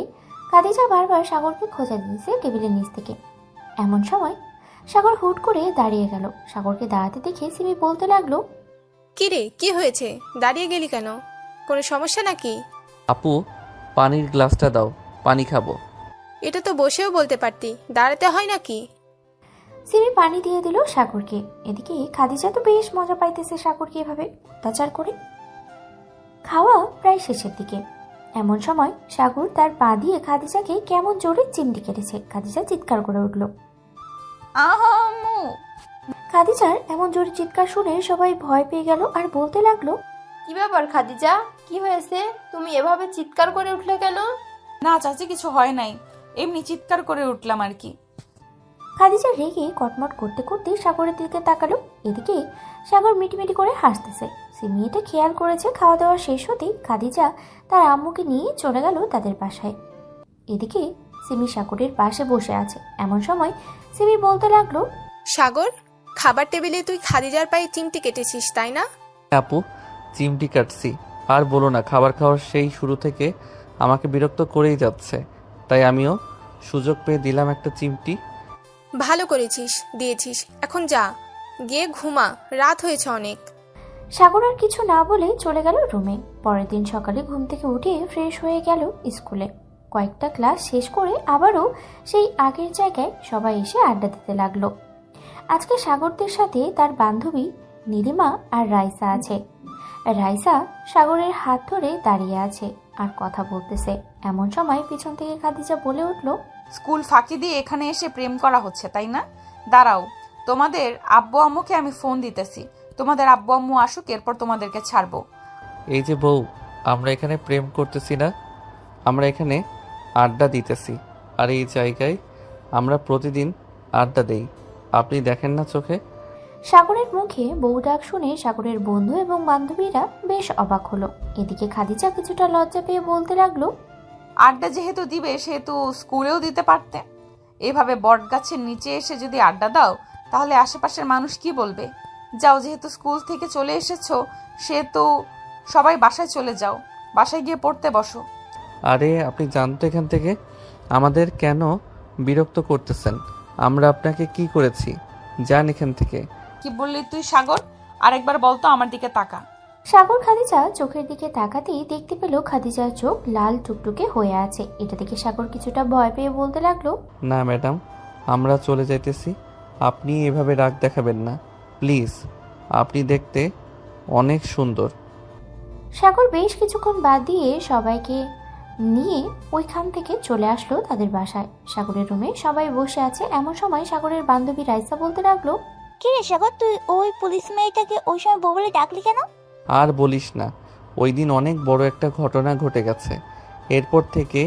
খাদিজা বারবার সাগরকে খোঁজা দিতেছে টেবিলের নিচ থেকে। এমন সময় সাগর হুট করে দাঁড়িয়ে গেল। সাগরকে দাঁড়াতে দেখে সিমি বলতে লাগলো, কি রে, কি হয়েছে? দাঁড়িয়ে গেলি কেন? কোনো সমস্যা নাকি? আপু, পানির গ্লাসটা দাও, পানি খাবো। এটা তো বসেও বলতে পারতি, দাঁড়াতে হয় নাকি? সিমি পানি দিয়ে দিল সাগরকে। এদিকে খাদিজা তো বেশ মজা পাইতেছে সাগরকে এভাবে অত্যাচার করে। খাওয়া প্রায় শেষের দিকে। এমন সময় সাগর তার পা দিয়ে খাদিজাকে কেমন জোরে চিমটি কেটেছে। খাদিজা চিৎকার করে উঠল। আহাম্মু! খাদিজার এমন জোরে চিৎকার শুনে সবাই ভয় পেয়ে গেল আর বলতে লাগলো, কি ব্যাপার খাদিজা, কি হয়েছে? তুমি এভাবে চিৎকার করে উঠলে কেন? না চাচি, কিছু হয় নাই, এমনি চিৎকার করে উঠলাম আর কি। খাদিজা রেগে কটমট করতে করতে সাগরের দিকে তাকালো। এদিকে সাগর মিটিমিটি করে হাসতেছে। সিমি এটা খেয়াল করেছে। খাওয়া দাওয়া শেষ হতেই খাদিজা তার আম্মুকে নিয়ে চলে গেল তাদের বাসায়। এদিকে সিমি সাগরের পাশে বসে আছে। এমন সময় সিমি বলতে লাগলো, সাগর, খাবার টেবিলে তুই খাদিজার পায়ে চিমটি কেটেছিস, তাই না? আপু, চিমটি কাটছি। আর বলো না, খাবার খাওয়ার সেই শুরু থেকে আমাকে বিরক্ত করেই যাচ্ছে, তাই আমিও সুযোগ পেয়ে দিলাম একটা চিমটি। ভালো করেছিস, দিয়েছিস। এখন যা, গিয়ে ঘুমা, রাত হয়েছে অনেক। সাগর আর কিছু না বলে চলে গেল রুমে। পরের দিন সকালে ঘুম থেকে উঠে ফ্রেশ হয়ে গেল স্কুলে। কয়েকটা ক্লাস শেষ করে আবারও সেই আগের জায়গায় সবাই এসে আড্ডা দিতে লাগলো। আজকে সাগরদের সাথে তার বান্ধবী নীলিমা আর রাইসা আছে। রাইসা সাগরের হাত ধরে দাঁড়িয়ে আছে আর কথা বলতেছে। এমন সময় পিছন থেকে খাদিজা বলে উঠল, স্কুল ফাঁকি দিয়ে এখানে এসে প্রেম করা হচ্ছে, তাই না? দাঁড়াও, তোমাদের আব্বু আম্মুকে আমি ফোন দিতেছি। তোমাদের আব্বু আম্মু আসুক, এরপর তোমাদেরকে ছাড়বো। এই যে বউ, আমরা এখানে প্রেম করতেছি না, আমরা এখানে আড্ডা দিতেছি। আর এই জায়গায় আমরা প্রতিদিন আড্ডা দেই, আপনি দেখেন না চোখে? সাগরের মুখে বউ ডাক শুনে সাগরের বন্ধু এবং বান্ধবীরা বেশ অবাক হলো। এদিকে খাদিজা কিছুটা লজ্জা পেয়ে বলতে লাগলো, আড্ডা যেহেতু দিবে সেহেতু স্কুলেও দিতে পারতে। এভাবে বট গাছের নিচে এসে যদি আড্ডা দাও তাহলে আশেপাশের মানুষ কি বলবে? যাও, যেহেতু স্কুল থেকে চলে এসেছো সেহেতু সবাই বাসায় চলে যাও, বাসায় গিয়ে পড়তে বসো। আরে আপনি জানতো এখান থেকে? আমাদের কেন বিরক্ত করতেছেন? আমরা আপনাকে কি করেছি? যান এখান থেকে। কি বললি তুই সাগর? আরেকবার বলতো, আমার দিকে তাকা। সাগর খাদিজা চোখের দিকে তাকাতেই দেখতে পেল খাদিজার চোখ লাল টুকটুকে হয়ে আছে। এটা দেখে সাগর কিছুটা ভয় পেয়ে বলতে লাগলো, না ম্যাডাম, আমরা চলে যাইতেছি, আপনি এভাবে রাগ দেখাবেন না প্লিজ, আপনি দেখতে অনেক সুন্দর। সাগর বেশ কিছুক্ষণ বাদ দিয়ে সবাইকে নিয়ে ওইখান থেকে চলে আসলো তাদের বাসায়। সাগরের রুমে সবাই বসে আছে। এমন সময় সাগরের বান্ধবী রাইসা বলতে লাগলো, কি রে সাগর, তুই ওই পুলিশ মেয়েটাকে ওই সময় বউ বলে ডাকলি কেন? আর বলিস না, ওই দিন অনেক বড় একটা ঘটনা ঘটে গেছে। এরপর থেকে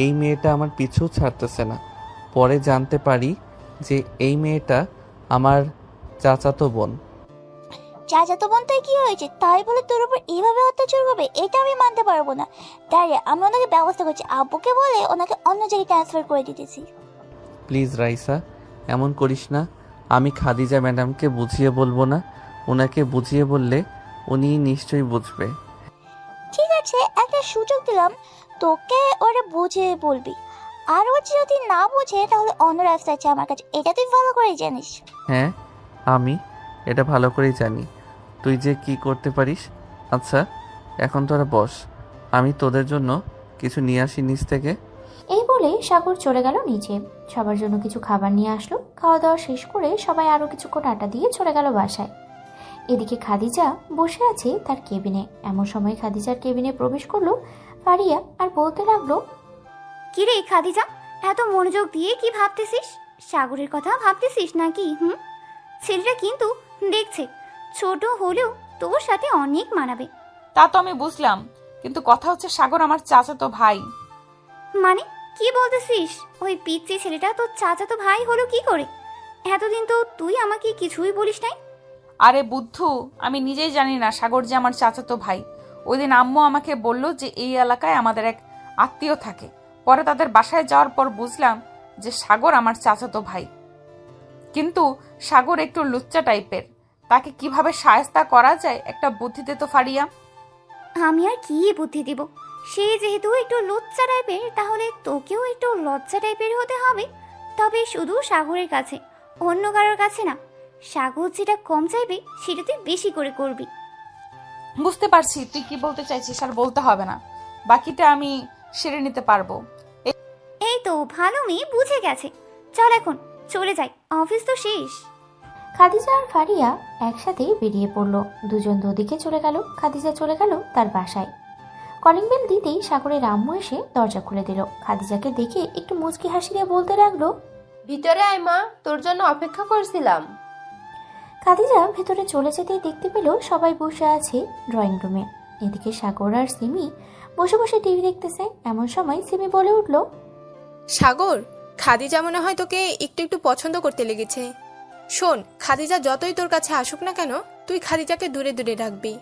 এই মেয়েটা আমার পিছু ছাড়তেছে না। পরে জানতে পারি যে এই মেয়েটা আমার চাচাতো বোন। চাচাতো বোন তাই কি হয়েছে? তাই বলে তোর উপর এইভাবে অত্যাচার করবে? এটা আমি মানতে পারবো না। দাঁড়িয়ে আমি ওনাকে ব্যবস্থা করছি, আব্বুকে বলে ওনাকে অন্য জায়গায় ট্রান্সফার করে দিতেছি। প্লিজ রাইসা, এমন করিস না। আমি খাদিজা ম্যাডামকে বুঝিয়ে বলবো না, ওনাকে বুঝিয়ে বললে উনি নিশ্চয়ই বুঝবে। ঠিক আছে, একটা সুযোগ দিলাম তোকে, ওরা বুঝে বলবি। আর ও যদি না বুঝে তাহলে অন্য রাস্তা আছে আমার কাছে, এটা তুই ভালো করে জানিস। হ্যাঁ, আমি এটা ভালো করেই জানি তুই যে কি করতে পারিস। আচ্ছা, এখন তোরা বস, আমি তোদের জন্য কিছু নিয়ে আসি নিচ থেকে। এই বলে সাগর চলে গেল নিচে। সবার জন্য কিছু খাবার নিয়ে আসলো। খাওয়া দাওয়া শেষ করে সবাই আরো কিছুক্ষণ আড্ডা দিয়ে চলে গেল বাসায়। এদিকে খাদিজা বসে আছে তার কেবিনে। এমন সময় খাদিজার কেবিনে প্রবেশ করলো ফারিয়া আর বলতে লাগলো, কি রে খাদিজা, এত মনোযোগ দিয়ে কি ভাবতেছিস? সাগরের কথা ভাবতেছিস নাকি? ছেলেটা কিন্তু দেখছে ছোট হলেও তোর সাথে অনেক মানাবে। তা তো আমি বুঝলাম, কিন্তু কথা হচ্ছে সাগর আমার চাচাতো ভাই। মানে কি বলতেছিস? ওই পিচ্চি ছেলেটা তোর চাচাতো ভাই হলো কি করে? এতদিন তো তুই আমাকে কিছুই বলিস নাই। আরে বুদ্ধু, আমি নিজেই জানি না সাগর যে আমার চাচাতো ভাই। ওই দিন আম্মু আমাকে বলল যে এই এলাকায় আমাদের এক আত্মীয় থাকে। পরে তাদের বাসায় যাওয়ার পর বুঝলাম যে সাগর আমার চাচাতো ভাই। কিন্তু সাগর একটু লুচ্চা টাইপের, তাকে কিভাবে শায়েস্তা করা যায় একটা বুদ্ধি দে তো ফারিয়া। আমি আর কি বুদ্ধি দিব? সে যেহেতু একটু লজ্জা টাইপের, তাহলে তোকেও একটু লজ্জা টাইপের হতে হবে। তবে শুধু সাগরের কাছে, অন্য কারোর কাছে না। সাগর যেটা কম চাইবে সেটা তুই বেশি করে করবি। বুঝতে পারছি তুই কি বলতে চাইছিস, আর বলতে হবে না, বাকিটা আমি সেরে নিতে পারবো। এই তো ভালো মেয়ে, বুঝে গেছে। চল এখন চলে যাই, অফিস তো শেষ। খাদিজা আর ফারিয়া একসাথে বেরিয়ে পড়ল। দুজন দুদিকে চলে গেল। খাদিজা চলে গেল তার বাসায়। কলিং বেল দিতেই সাগরের আম্মু এসে দরজা খুলে দিল। খাদিজাকে দেখে একটু মুচকি হাসি দিয়ে বলতে লাগলো, ভিতরে আয় মা, তোর জন্য অপেক্ষা করছিলাম। খাদিজা ভেতরে চলে যেতেই দেখতে পেল সবাই বসে আছে ড্রয়িং রুমে। এদিকে সাগর আর সিমি বসে বসে টিভি দেখতেছে। এমন সময় সিমি বলে উঠল, সাগর, খাদিজা মনে হয় তোকে একটু একটু পছন্দ করতে লেগেছে। শোন, খাদিজা যতই তোর কাছে আসুক না কেন, তুই খাদিজাকে দূরে দূরে রাখবি।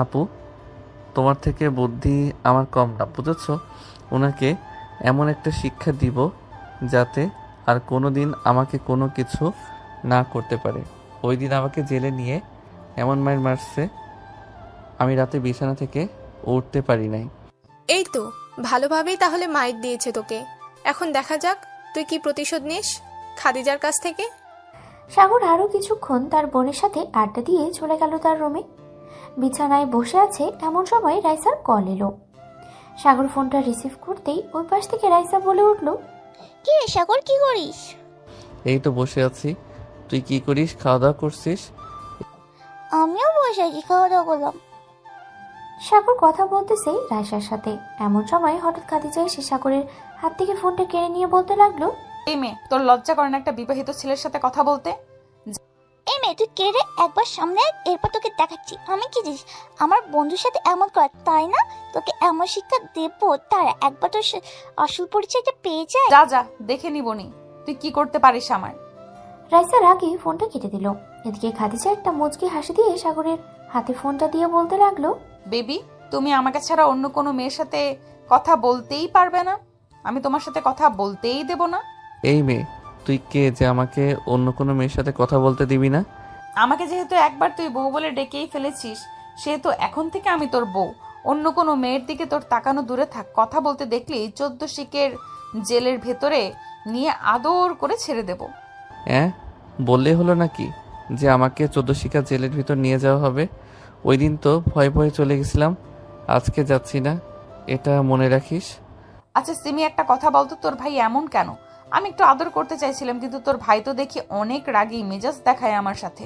আপু, তোমার থেকে বুদ্ধি আমার কম না, বুঝেছ? ওনাকে এমন একটা শিক্ষা দিব যাতে আর কোনো দিন আমাকে কোনো কিছু না করতে পারে। ওই দিন আমাকে জেলে নিয়ে এমন মার মারছে, আমি রাতে বিছানা থেকে উঠতে পারি নাই। এই তো ভালোভাবেই তাহলে মাইর দিয়েছে তোকে। এখন দেখা যাক তুই কি প্রতিশোধ নিস খাদিজার কাছ থেকে। সাগর আরও কিছুক্ষণ তার বোনের সাথে আড্ডা দিয়ে চলে গেল তার রুমে। বিছানায় বসে আছে এমন সময় রাইসার কল এলো। সাগর ফোনটা রিসিভ করতেই ওই পাশ থেকে রাইসা বলে উঠল, কি রে সাগর, কি করিস? এই তো বসে আছি। তুই কি করিস? খাওয়া দাওয়া করছিস? আমিও বসে আছি, খাওয়া দাওয়া করলাম। সাগর কথা বলতেছে রাইসার সাথে। এমন সময় হঠাৎ খাদিজা এসে সাগরের হাত থেকে ফোনটা কেড়ে নিয়ে বলতে লাগলো, এই মেয়ে, তোর লজ্জা করে না একটা বিবাহিত ছেলের সাথে কথা বলতে? এই মেয়ে, তুই কে রে? একবার সামনে আয়, এরপর তোকে দেখাচ্ছি আমি কি জিনিস। আমার বন্ধুর সাথে এমন কর, তাই না? তোকে এমন শিক্ষা দেবো, তারা একবার তোর আসল পরিচয়টা পেয়ে যায়। যা যা, দেখে নিবনি তুই কি করতে পারিস আমার। রাইসার আগে ফোনটা কেটে দিল। এদিকে খাদিজা একটা মুচকি হাসি দিয়ে সাগরের হাতে ফোনটা দিয়ে বলতে লাগলো, বেবি, তুমি আমাকে ছাড়া অন্য কোনো মেয়ের সাথে কথা বলতেই পারবে না, আমি তোমার সাথে কথা বলতেই দেব না। এই মেয়ে, তুই কে যে আমাকে অন্য কোনো মেয়ের সাথে কথা বলতে দিবি না? আমাকে যেহেতু একবার তুই বউ বলে ডেকেই ফেলেছিস, সেহেতু এখন থেকে আমি তোর বউ। অন্য কোনো মেয়ের দিকে তোর তাকানো দূরে থাক। কথা বলতে দেখলি 14 শিকের জেলের ভেতরে নিয়ে আদর করে ছেড়ে দেব। হ্যাঁ, বললে হলো নাকি যে আমাকে 14 শিকা জেলের ভিতর নিয়ে যাওয়া হবে? ওই দিন তো ভয়ে ভয়ে চলে গেছিলাম, আজকে যাচ্ছি না, এটা মনে রাখিস। আচ্ছা সিমি, একটা কথা বলতো, তোর ভাই এমন কেন? আমি একটু আদর করতে চাইছিলাম, কিন্তু তোর ভাই তো দেখি অনেক রাগী মেজাজ দেখায় আমার সাথে।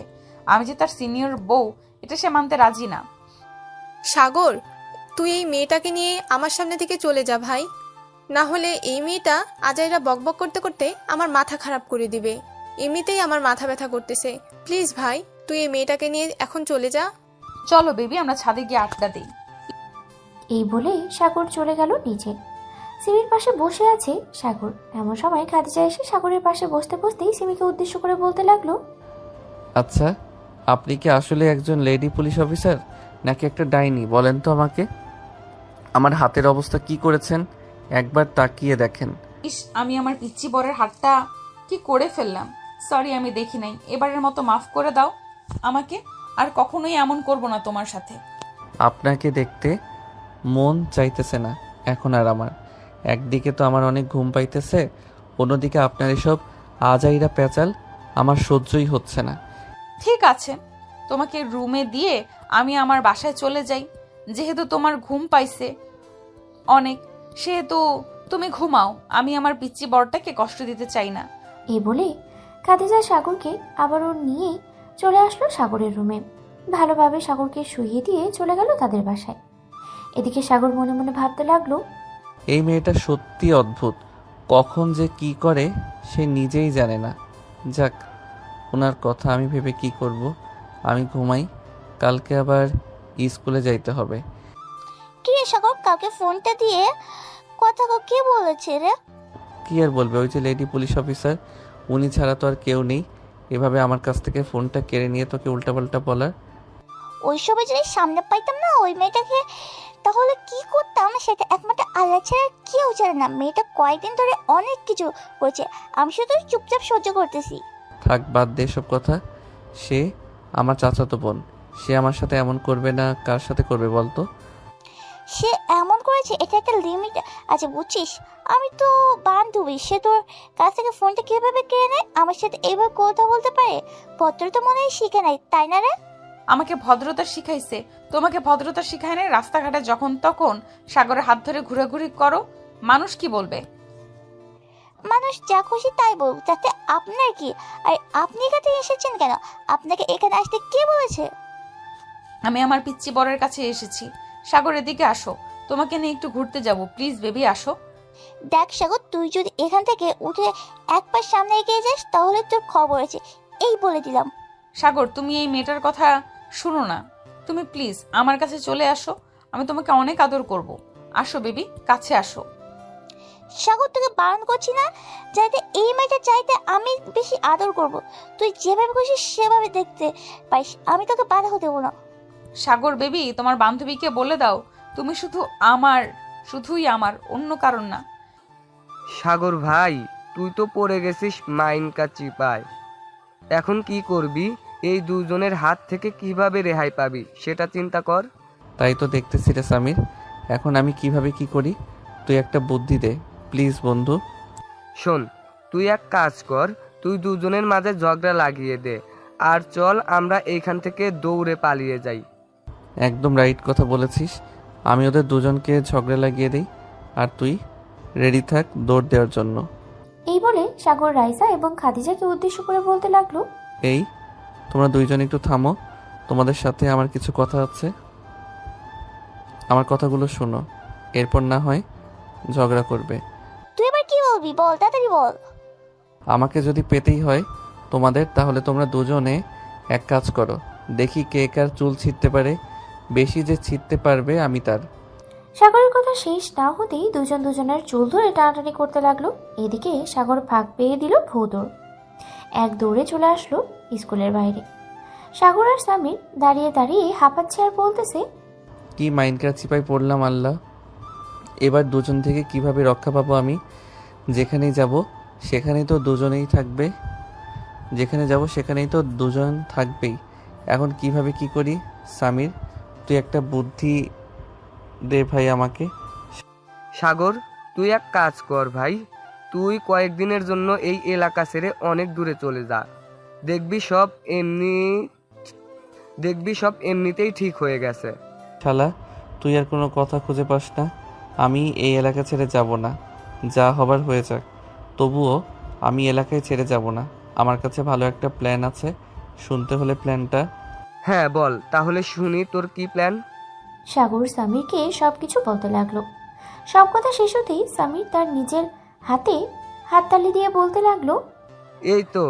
আমি যে তার সিনিয়র বউ, এটা সে মানতে রাজি না। সাগর, তুই এই মেয়েটাকে নিয়ে আমার সামনে থেকে চলে যা ভাই, না হলে এই মেয়েটা আজাইরা বকবক করতে করতে আমার মাথা খারাপ করে দিবে। এমনিতেই আমার মাথা ব্যথা করতেছে। প্লিজ ভাই, তুই এই মেয়েটাকে নিয়ে এখন চলে যা। চলো বেবি, আমরা ছাদে গিয়ে আড্ডা দিই। এই বলে সাগর চলে গেল নিচে। সিমির পাশে বসে আছে সাগর। এমন সময় খাদিজা এসে সাগরের পাশে বসতে বসতেই সিমিকে উদ্দেশ্য করে বলতে লাগলো, আচ্ছা, আপনি কি আসলে একজন লেডি পুলিশ অফিসার নাকি একটা ডাইনি? বলেন তো আমাকে। আমার হাতের অবস্থা কি করেছেন একবার তাকিয়ে দেখেন। ইস, আমি আমার পিচ্চি বরের হাতটা কি করে ফেললাম। সরি, আমি দেখি নাই। এবারের মতো মাফ করে দাও আমাকে, আর কখনোই এমন করব না তোমার সাথে। আপনাকে দেখতে মন চাইতেছে না এখন আর আমার। একদিকে তো আমার অনেক ঘুম পাইতেছে, অন্যদিকে আপনার এসব আজাইরা পেঁচাল আমার সহ্যই হচ্ছে না। ঠিক আছে, তোমাকে রুমে দিয়ে আমি আমার বাসায় চলে যাই। যেহেতু তোমার ঘুম পাইছে অনেক, সেহেতু তুমি ঘুমাও। আমি আমার পিচ্চি বরটাকে কষ্ট দিতে চাই না। এই বলে খাদিজা সাগরকে আবারও নিয়ে চলে আসলো সাগরের রুমে। ভালোভাবে সাগরকে শুইয়ে দিয়ে চলে গেল তাদের বাসায়। এদিকে সাগর মনে মনে ভাবতে লাগলো, এই মেয়েটা সত্যি অদ্ভুত, কখন যে কি করে সে নিজেই জানে না। যাক, ওনার কথা আমি ভেবে কি করব। আমি ঘুমাই, কালকে আবার স্কুলে যাইতে হবে। কি রে সাগর, কাউকে ফোনটা দিয়ে কথা কে বলেছে রে? কি আর বলবে, ওই যে লেডি পুলিশ অফিসার, উনি ছাড়া তো আর কেউ নেই এভাবে আমার কাছ থেকে ফোনটা কেড়ে নিয়ে তোকে উল্টাপাল্টা বলার। ওইসবে যদি সামনে পাইতাম না ওই মেয়েটাকে, তাহলে কি করতাম সেটা একমাত্র আল্লাহ ছাড়া কেউ জানে না। মেয়েটা কয়েকদিন ধরে অনেক কিছু করেছে, আমি শুধু চুপচাপ সহ্য করতেছি। থাক, বাদ দে সব কথা। সে আমার চাচাতো বোন, সে আমার সাথে এমন করবে না, কার সাথে করবে বলতো? সে এমন করেছে, এটা একটা লিমিট আছে বুঝছিস। আমি তো বান্ধবী, সে তোর কাছ থেকে ফোনটা কিভাবে কেড়ে নেয়, আমার সাথে এইভাবে কথা বলতে পারে? ভদ্র তো মনে হয় শিখে নাই, তাই না রে? আমাকে ভদ্রতা শিখাইছে, তোমাকে ভদ্রতা শিখায় নাই? রাস্তাঘাটে যখন তখন সাগরের হাত ধরে ঘোরাঘুরি করো, মানুষ কি বলবে? মানুষ যা খুশি তাই বলুক, তাতে আপনার কি? আর আপনি এখানে এসেছেন কেন? আপনাকে এখানে আসতে কে বলেছে? আমি আমার পিচ্চি বরের কাছে এসেছি। সাগর এদিকে আসো, তোমাকে নিয়ে একটু ঘুরতে যাব, প্লিজ বেবি আসো। দেখ সাগর, তুই যদি এখান থেকে উঠে এক পা সামনে এগিয়ে যাস তাহলে তোর খবর আছে, এই বলে দিলাম। সাগর, তুমি এই মেয়েটার কথা শুনো না, তুমি প্লিজ আমার কাছে চলে আসো, আমি তোমাকে অনেক আদর করব। আসো বেবি, কাছে আসো। সাগর, তোকে বারণ করছি না, যাতে এই মেয়েটা চাইতে আমি বেশি আদর করব। তুই যেভাবে খুশি সেভাবে দেখতে পাইস, আমি তোকে বাধা হতে দেবো না। সাগর বেবি, তোমার বান্ধবীকে বলে দাও তুমি শুধুই আমার, অন্য কারণ না। সাগর ভাই, তুই তো পড়ে গেছিস মাইন কা চিপায়। এখন কি করবি? এই দুজনের হাত থেকে কিভাবে রেহাই পাবি সেটা চিন্তা কর। তাই তো দেখতেছি রে সামির, এখন আমি কিভাবে কি করি তুই একটা বুদ্ধি দে প্লিজ বন্ধু। শোন, তুই এক কাজ কর, তুই দুজনের মাঝে ঝগড়া লাগিয়ে দে, আর চল আমরা এইখান থেকে দৌড়ে পালিয়ে যাই। একদম রাইট কথা বলেছিস, আমি ওদের দুজনকে ঝগড়া লাগিয়ে দিই, আর তুই রেডি থাক দৌড় দেওয়ার জন্য। এই বলে সাগর রাইসা এবং খাদিজাকে উদ্দেশ্য করে বলতে লাগলো, এই তোমরা দুইজন একটু থামো, তোমাদের সাথে আমার কিছু কথা আছে, আমার কথাগুলো শোনো, এরপর না হয় ঝগড়া করবে। তুই এবার কি বলবি বল, তাড়াতাড়ি বল। আমাকে যদি পেতেই হয় তোমাদের, তাহলে তোমরা দুজনে এক কাজ করো, দেখি কে কার চুল ছিঁড়তে পারে, বেশি যে ছিঁড়তে পারবে আমি তার। সাগরের কথা শেষ না হতেই দুজন দুজনের চুল ধরে টানাটানি করতে লাগলো। এদিকে সাগর ফাঁক পেয়ে দিল ভৌদৌড়, এক দৌড়ে চলে আসলো স্কুলের বাইরে। সাগর আর সামির দাঁড়িয়ে দাঁড়িয়ে হাঁপাচ্ছে আর বলতেছে, কি মাইনকার চিপায় পড়লাম আল্লাহ, এবার দুজন থেকে কিভাবে রক্ষা পাবো আমি? যেখানেই যাব সেখানেই তো দুজনেই থাকবে, যেখানে যাব সেখানেই তো দুজন থাকবেই। এখন কিভাবে কি করি? সামির, তুই একটা বুদ্ধি দে ভাই আমাকে। সাগর, তুই এক কাজ কর ভাই, তুই কয়েকদিনের জন্য এই এলাকা ছেড়ে অনেক দূরে চলে যা, দেখবি সব এমনিতেই ঠিক হয়ে গেছে। শালা, তুই আর কোনো কথা খুঁজে পাস না, আমি এই এলাকা ছেড়ে যাব না, যা হবার হয়ে যাক, তবুও আমি এলাকায় ছেড়ে যাব না। আমার কাছে ভালো একটা প্ল্যান আছে, শুনতে হলে প্ল্যানটা? হ্যাঁ বল তাহলে শুনি, তোর কি প্ল্যান? সাগর সামিরকে সবকিছু বলতে লাগলো। সব কথা শেষ হতেই সামির তার নিজের হাতে হাততালি দিয়ে বলতে লাগলো, এই তো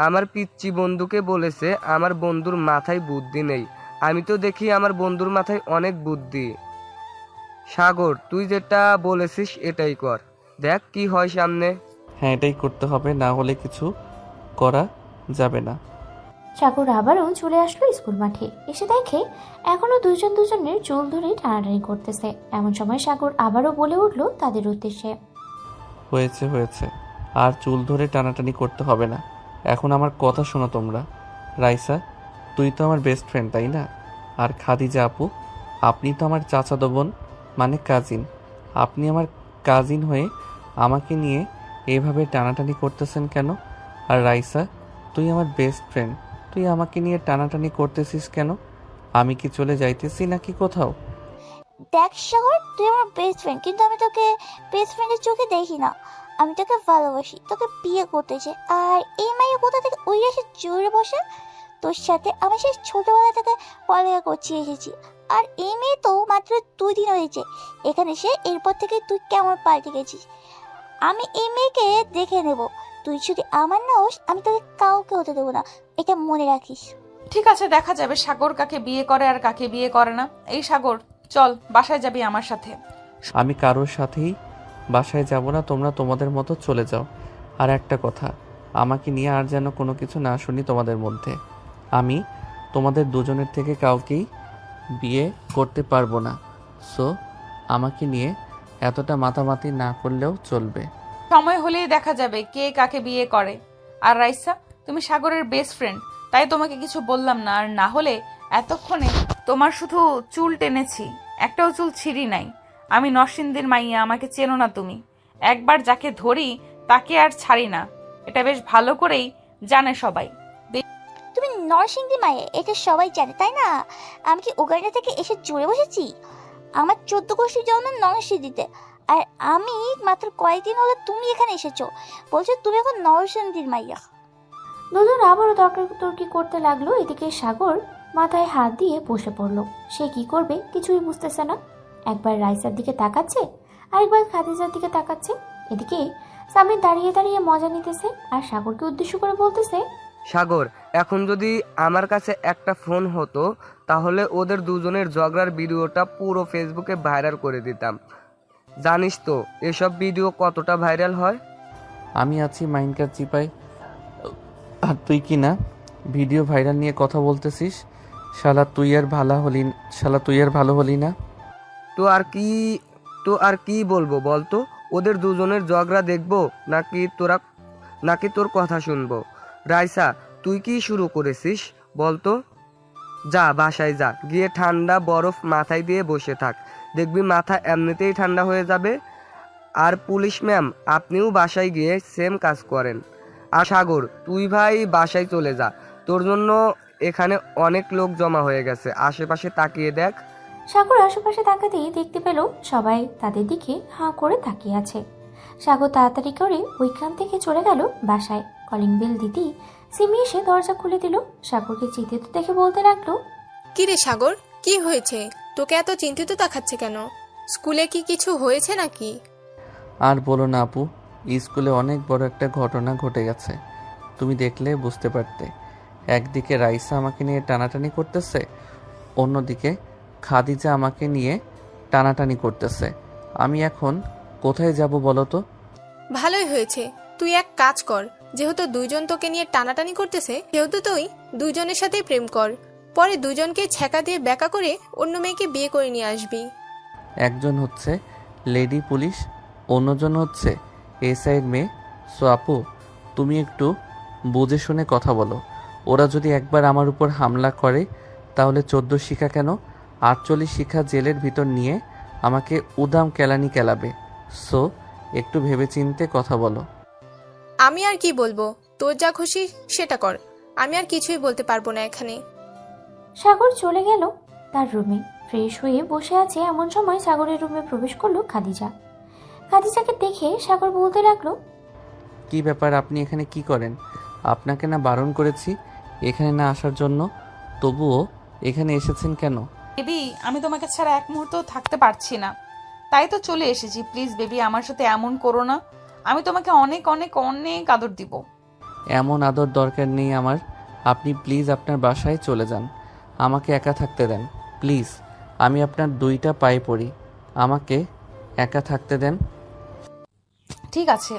আমার পিচ্চি বন্ধুকে বলেছে আমার বন্ধুর মাথায় বুদ্ধি নেই, আমি তো দেখি আমার বন্ধুর মাথায় অনেক বুদ্ধি। সাগর, তুই যেটা বলেছিস এটাই কর, দেখ কি হয় সামনে। হ্যাঁ, এটাই করতে হবে, না হলে কিছু করা যাবে না। সাগর আবারও চলে আসলো স্কুল মাঠে। এসে দেখে এখনো দুজন দুজনের চুল ধরে টানাটানি করতেছে। এমন সময় সাগর আবারও বলে উঠলো তাদের উদ্দেশ্যে, হয়েছে হয়েছে, আর চুল ধরে টানাটানি করতে হবে না, এখন আমার কথা শোনো তোমরা। রাইসা, তুই তো আমার বেস্ট ফ্রেন্ড তাই না? আর খাদিজা আপু, আপনি তো আমার চাচাতো বোন, মানে কাজিন। আপনি আমার কাজিন হয়ে আমাকে নিয়ে এভাবে টানাটানি করতেছেন কেন? আর রাইসা, তুই আমার বেস্ট ফ্রেন্ড, তুই আমাকে নিয়ে টানাটানি করতেছিস কেন? আমি কি চলে যাইতেছি নাকি কোথাও? দেখ সাগর, তুই আমার বেস্ট ফ্রেন্ড, কিন্তু আমি তোকে বেস্ট ফ্রেন্ডের চোখে দেখি না। আমি তোকে ভালোবাসি, তোকে বিয়ে করতে চাই। আর এই মাইয়া কোথা থেকে ওই এসে জোরে বসে তোর সাথে আমি সেই ছোটবেলা থেকে পড়ালেখা করছি এসেছি। আর এই মেয়ে তো মাত্র 2 দিন হয়েছে এখানে এসে, এরপর থেকে তুই কেমন পাল্টে গেছিস। আমি এই মেয়েকে দেখে নেব, তুই যদি আমার না হোস আমি তোকে কাউকে হতে দেবো না, এটা মনে রাখিস। ঠিক আছে, দেখা যাবে সাগর কাকে বিয়ে করে আর কাকে বিয়ে করে না। এই সাগর, চল বাসায় যাবি আমার সাথে। আমি কারোর সাথেই বাসায় যাব না, তোমরা তোমাদের মতো চলে যাও। আর একটা কথা, আমাকে নিয়ে আর যেন কোনো কিছু না শুনি তোমাদের মধ্যে। আমি তোমাদের দুজনের থেকে কাউকেই বিয়ে করতে পারবো না, সো আমাকে নিয়ে এতটা মাতামাতি না করলেও চলবে। সময় হলেই দেখা যাবে কে কাকে বিয়ে করে। আর রাইসা, তুমি সাগরের বেস্ট ফ্রেন্ড, তাই তোমাকে কিছু বললাম না, আর না হলে এতক্ষণে তোমার শুধু চুল টেনেছি। একটাও চুল ছিঁড়ি নাই। আমি নরসিংদীর মাইয়া, আমাকে চেনো না তুমি। একবার যাকে ধরি তাকে আর ছাড়ি না, এটা বেশ ভালো করেই জানে সবাই। তুমি নরসিংদী মায়ে, এটা সবাই জানে তাই না? আমি কি উগান্ডা থেকে এসে জুড়ে বসেছি? আমার 14 গোষ্ঠী জন্ম নরসিংদীতে, আর আমি মাত্র কয়েকদিন হলো তুমি এখানে এসেছো, বলছো তুমি এখন নরসিংদীর মাইয়া। দুজন আবারও তর্কাতর্কি করতে লাগলো। এদিকে সাগর মাথায় হাত দিয়ে বসে পড়লো। সে কি করবে কিছুই বুঝতেছে না। একবার রাইসার দিকে তাকাচ্ছে, আরেকবার খাদিজার দিকে তাকাচ্ছে। এদিকে সামির দাঁড়িয়ে দাঁড়িয়ে মজা নিতেছে আর সাগরকে উদ্দেশ্য করে বলতেছে, সাগর, এখন যদি আমার কাছে একটা ফোন হতো তাহলে ওদের দুজনের ঝগড়ার ভিডিওটা পুরো ফেসবুকে ভাইরাল করে দিতাম। জানিস তো এসব ভিডিও কতটা ভাইরাল হয়? আমি আছি মাইনকার চিপাই, আর তুই কি না ভিডিও ভাইরাল নিয়ে কথা বলতেছিস? শালা তুই আর ভালো হলি না। তো আর কি বলবো বলতো? ওদের দুজনের ঝগড়া দেখবো নাকি তোর কথা শুনবো? রাইসা, তুই কি শুরু করেছিস বলতো? যা বাসায় যা, গিয়ে ঠান্ডা বরফ মাথায় দিয়ে বসে থাক, দেখবি মাথা এমনিতেই ঠান্ডা হয়ে যাবে। আর পুলিশ ম্যাম, আপনিও বাসায় গিয়ে সেম কাজ করেন। আর সাগর, তুই ভাই বাসায় চলে যা, তোর জন্য এখানে অনেক লোক জমা হয়ে গেছে, আশেপাশে তাকিয়ে দেখ। সাগর আশেপাশে তাকাতেই দেখতে পেল সবাই তাদের দিকে হাঁ করে তাকিয়ে আছে। সাগর তাড়াতাড়ি করে ওইখান থেকে চলে গেল বাসায়। কলিং বেল দিতেই সিমি এসে দরজা খুলে দিল। সাগরকে চিন্তিত দেখে বলতে লাগলো, কি রে সাগর, কি হয়েছে? তোকে এত চিন্তিত দেখাচ্ছে কেন? স্কুলে কি কিছু হয়েছে নাকি? আর বলো না আপু, স্কুলে অনেক বড় একটা ঘটনা ঘটে গেছে, তুমি দেখলে বুঝতে পারতে। একদিকে রাইসা আমাকে নিয়ে টানাটানি করতেছে, অন্যদিকে খাদিজা আমাকে নিয়ে টানাটানি করতেছে। আমি এখন কোথায় যাব বলো তো? ভালোই হয়েছে, তুই এক কাজ কর, যেহেতু দুইজন তোকে নিয়ে টানাটানি করতেছে, সেহেতু তুই দুইজনের সাথেই প্রেম কর, পরে দুজনকে ছ্যাঁকা দিয়ে ব্যাকা করে অন্য মেয়েকে বিয়ে করে নিয়ে আসবি। একজন হচ্ছে লেডি পুলিশ, অন্যজন হচ্ছে এসআইয়ের মেয়ে। সো আপু, তুমি একটু বুঝে শুনে কথা বলো। ওরা যদি একবার আমার উপর হামলা করে তাহলে 14 শিখা কেন 48 শিখা জেলের ভিতর নিয়ে আমাকে উদাম কেলানি কেলাবে। সো একটু ভেবেচিন্তে কথা বলো। আমি আর কি বলবো, তোর যা খুশি সেটা কর, আমি আর কিছুই বলতে পারবো না এখানে। সাগর চলে গেল তার রুমে। ফ্রেশ হয়ে বসে আছে এমন সময় সাগরের রুমে প্রবেশ করলো খাদিজা। খাদিজাকে দেখে সাগর বলতে লাগলো, কি ব্যাপার, আপনি এখানে কি করেন? আপনাকে না বারণ করেছি এখানে না আসার জন্য, তবুও এখানে এসেছেন কেন? বেবি, আমি তোমাকে ছাড়া এক মুহূর্তও থাকতে পারছি না, তাই তো চলে এসেছি। প্লিজ বেবি, আমার সাথে এমন করো না, আমি তোমাকে অনেক অনেক অনেক আদর দিব। এমন আদর দরকার নেই আমার, আপনি প্লিজ আপনার বাসায় চলে যান, আমাকে একা থাকতে দেন প্লিজ। আমি আপনার 2টা পায়ে পড়ি, আমাকে একা থাকতে দেন। ঠিক আছে,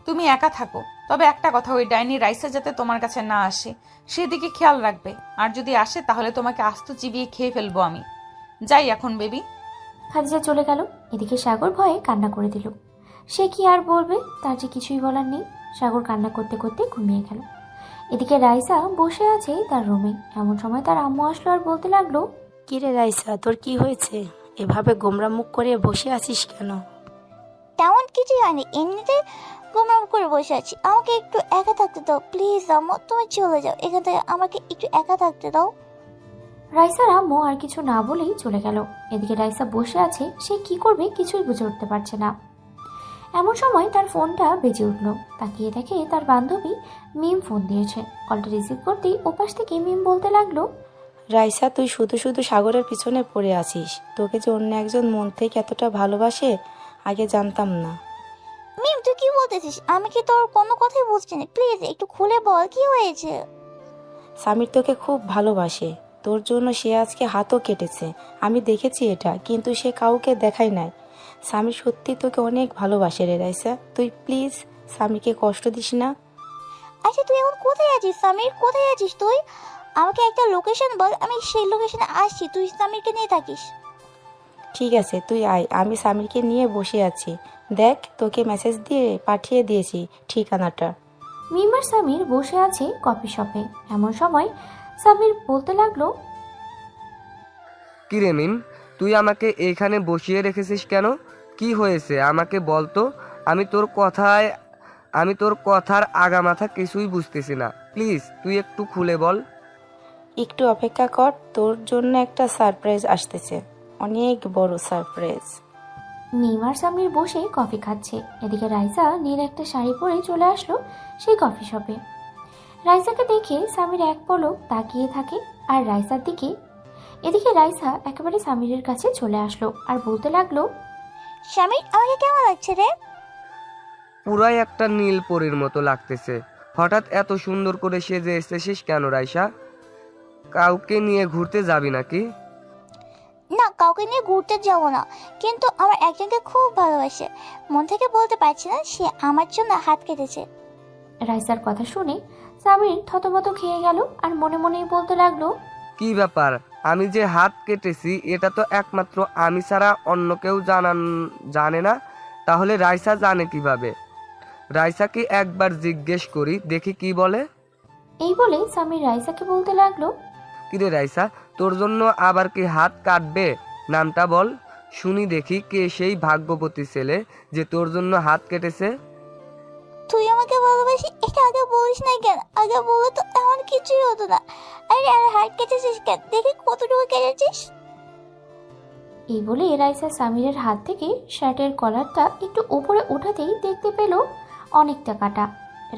তুমি একা থাকো, তবে একটা কথা, ওই ডাইনি রাইসা যাতে তোমার কাছে না আসে সেদিকে খেয়াল রাখবে, আর যদি আসে তাহলে তোমাকে আস্ত চিবিয়ে খেয়ে ফেলবো আমি। যাই এখন বেবি। খাদিজা চলে গেল। এদিকে সাগর ভয়ে কান্না করে দিল। সে কি আর বলবে, তার যে কিছুই বলার নেই। সাগর কান্না করতে করতে ঘুমিয়ে গেল। এদিকে রাইসা বসে আছে তার রুমে। এমন সময় তার আম্মু আসলো আর বলতে লাগলো, কিরে রাইসা, তোর কি হয়েছে? এভাবে গোমরা মুখ করে বসে আছিস কেন? তেমন কিছুই হয়নি, এমনিতে গোমরাম করে বসে আছি। আমাকে একটু একা থাকতে দাও প্লিজ আম্মু, তুমি চলে যাও এখান থেকে, আমাকে একটু একা থাকতে দাও। রাইসার আম্মু আর কিছু না বলেই চলে গেল। এদিকে রাইসা বসে আছে, সে কি করবে কিছুই বুঝে উঠতে পারছে না। এমন সময় তার ফোনটা বেজে উঠল। তাকিয়ে দেখে তার বান্ধবী মিম ফোন দিয়েছে। কলটা রিসিভ করতেই ওপাশ থেকে মিম বলতে লাগলো, রাইসা, তুই শুধু শুধু সাগরের পিছনে পড়ে আছিস। তোকে যে অন্য একজন মন থেকে এতটা ভালোবাসে আগে জানতাম না। মিম তুই কি বলতেছিস? আমি কি তোর কোনো কথাই বুঝছি না, প্লিজ একটু খুলে বল কি হয়েছে। সামির তোকে খুব ভালোবাসে, তোর জন্য সে আজকে হাতও কেটেছে, আমি দেখেছি এটা, কিন্তু সে কাউকে দেখায় নাই। সামির সত্যি তোকে অনেক ভালোবাসে রে রাইসা, তুই প্লিজ সামিরকে কষ্ট দিস না। আচ্ছা তুই এখন কোথায় আছিস সামির, কোথায় আছিস তুই? আমাকে একটা লোকেশন বল, আমি সেই লোকেশনে আসছি, তুই সামিরকে নিয়ে থাকিস। ঠিক আছে, তুই আয়, আমি সামিরকে নিয়ে বসে আছি। দেখ, তোকে মেসেজ দিয়ে পাঠিয়ে দিয়েছি ঠিকানাটা। মিম আর সামির বসে আছে কফি শপে। এমন সময় সামির বলতে লাগলো, কিরে মিম, তুই আমাকে এইখানে বসিয়ে রেখেছিস কেন? কি হয়েছে আমাকে বল তো। আমি তোর কথার আগামাথা কিছুই বুঝতেছি না। প্লিজ তুই একটু খুলে বল। একটু অপেক্ষা কর, তোর জন্য একটা সারপ্রাইজ আসতেছে, অনেক বড় সারপ্রাইজ। নিম আর সামির বসে কফি খাচ্ছে। এদিকে রাইসা নীল একটা শাড়ি পরে চলে আসলো সেই কফি শপে। রাইসাকে দেখে সামির এক পলক তাকিয়ে থাকে আর রাইসার দিকে। এদিকে রাইসা একেবারে সামিরের কাছে চলে আসলো আর বলতে লাগলো, স্বামীর আমাকে কেমন লাগছে রে? পুরাই একটা নীল পরীর মতো লাগতেছে। হঠাৎ এত সুন্দর করে সেজে এসেছিস কেন রাইসা? কাউকে নিয়ে ঘুরতে যাবি নাকি? না, কাউকে নিয়ে ঘুরতে যাবো না, কিন্তু আমার একজনকে খুব ভালোবাসে। মন থেকে বলতে পারছি না, সে আমার জন্য হাত কেটেছে। রাইসার কথা শুনে সামির থতমত খেয়ে গেল আর মনে মনেই বলতে লাগলো, কি ব্যাপার? আমি যে হাত কেটেছি এটা তো একমাত্র আমি ছাড়া অন্য কেউ জানে না। তাহলে রাইসা জানে কিভাবে? রাইসাকে একবার জিজ্ঞেস করি, দেখি কি বলে। এই বলে সামির রাইসাকে বলতে লাগলো, কিরে রাইসা, তোর জন্য আবার কি হাত কাটবে? নামটা বল, শুনি দেখি কে সেই ভাগ্যবতী ছেলে যে তোর জন্য হাত কেটেছে। তুই আমাকে ভালোবাসি এটা আগে বলিস না কেন? আগে বলে তো এমন কিছুই হতো না। আরে আরে, হাত কেটেছিস কেন? দেখি কতটুকু কেটেছিস। এই বলে রাইসা সামিরের হাত থেকে শার্টের কলারটা একটু উপরে ওঠাতেই দেখতে পেল অনেকটা কাটা।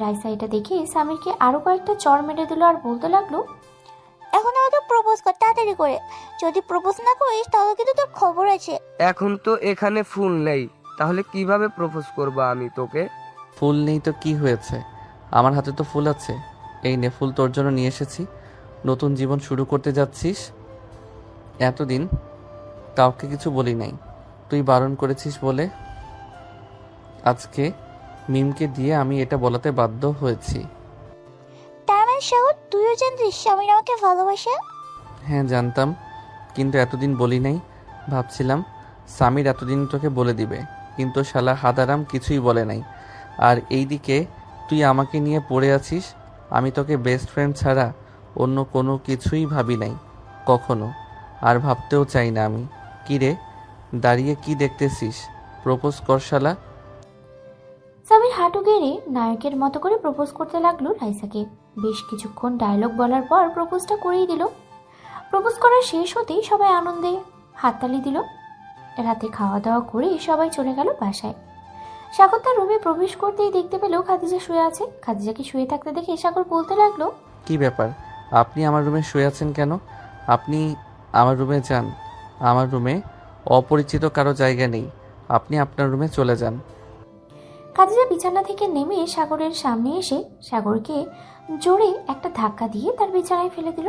রাইসা এটা দেখে সামিরকে আরো কয়েকটা চড় মেরে দিল আর বলতে লাগলো, এখন আমাকে প্রপোজ কর তাড়াতাড়ি করে। যদি প্রপোজ না করিস তাহলে কিন্তু তোর খবর আছে। এখন তো এখানে ফুল নেই, তাহলে কিভাবে প্রপোজ করব আমি তোকে? ফুল নেই তো কি হয়েছে, আমার হাতে তো ফুল আছে। এই নে, ফুল তোর জন্য নিয়ে এসেছি। নতুন জীবন শুরু করতে যাচ্ছিস। এতদিন কাউকে কিছু বলি নাই, তুই বারণ করেছিস বলে আজকে মিমকে দিয়ে আমি এটা বলাতে বাধ্য হয়েছি। তার মানে সাগর, তুইও জানিস স্বামীর আমাকে ভালোবাসে? হ্যাঁ জানতাম, কিন্তু এতদিন বলি নাই। ভাবছিলাম সামির এতদিন তোকে বলে দিবে, কিন্তু শালা হাদারাম কিছুই বলে নাই। আর এইদিকে তুই আমাকে নিয়ে পড়ে আছিস। আমি তোকে বেস্ট ফ্রেন্ড ছাড়া অন্য কোনো কিছুই ভাবি নাই কখনো, আর ভাবতেও চাই না আমি। কি রে, দাঁড়িয়ে কি দেখতেছিস? প্রপোজ কর শালা। সামির হাঁটু গেড়ে নায়কের মতো করে প্রপোজ করতে লাগলো রাইসাকে। বেশ কিছুক্ষণ ডায়লগ বলার পর প্রপোজটা করেই দিল। প্রপোজ করা শেষ হতেই সবাই আনন্দে হাততালি দিল। রাতে খাওয়া দাওয়া করে সবাই চলে গেল বাসায়। সাগর তার রুমে প্রবেশ করতেই দেখতে পেল খাদিজা শুয়ে আছে। খাদিজাকে শুয়ে থাকতে দেখে সাগর বলতে লাগলো, কি ব্যাপার, আপনি আমার রুমে শুয়ে আছেন কেন? আপনি আমার রুমে যান। আমার রুমে অপরিচিত কারো জায়গা নেই, আপনি আপনার রুমে চলে যান। খাদিজা বিছানা থেকে নেমে সাগরের সামনে এসে সাগরকে জোরে একটা ধাক্কা দিয়ে তার বিছানায় ফেলে দিল।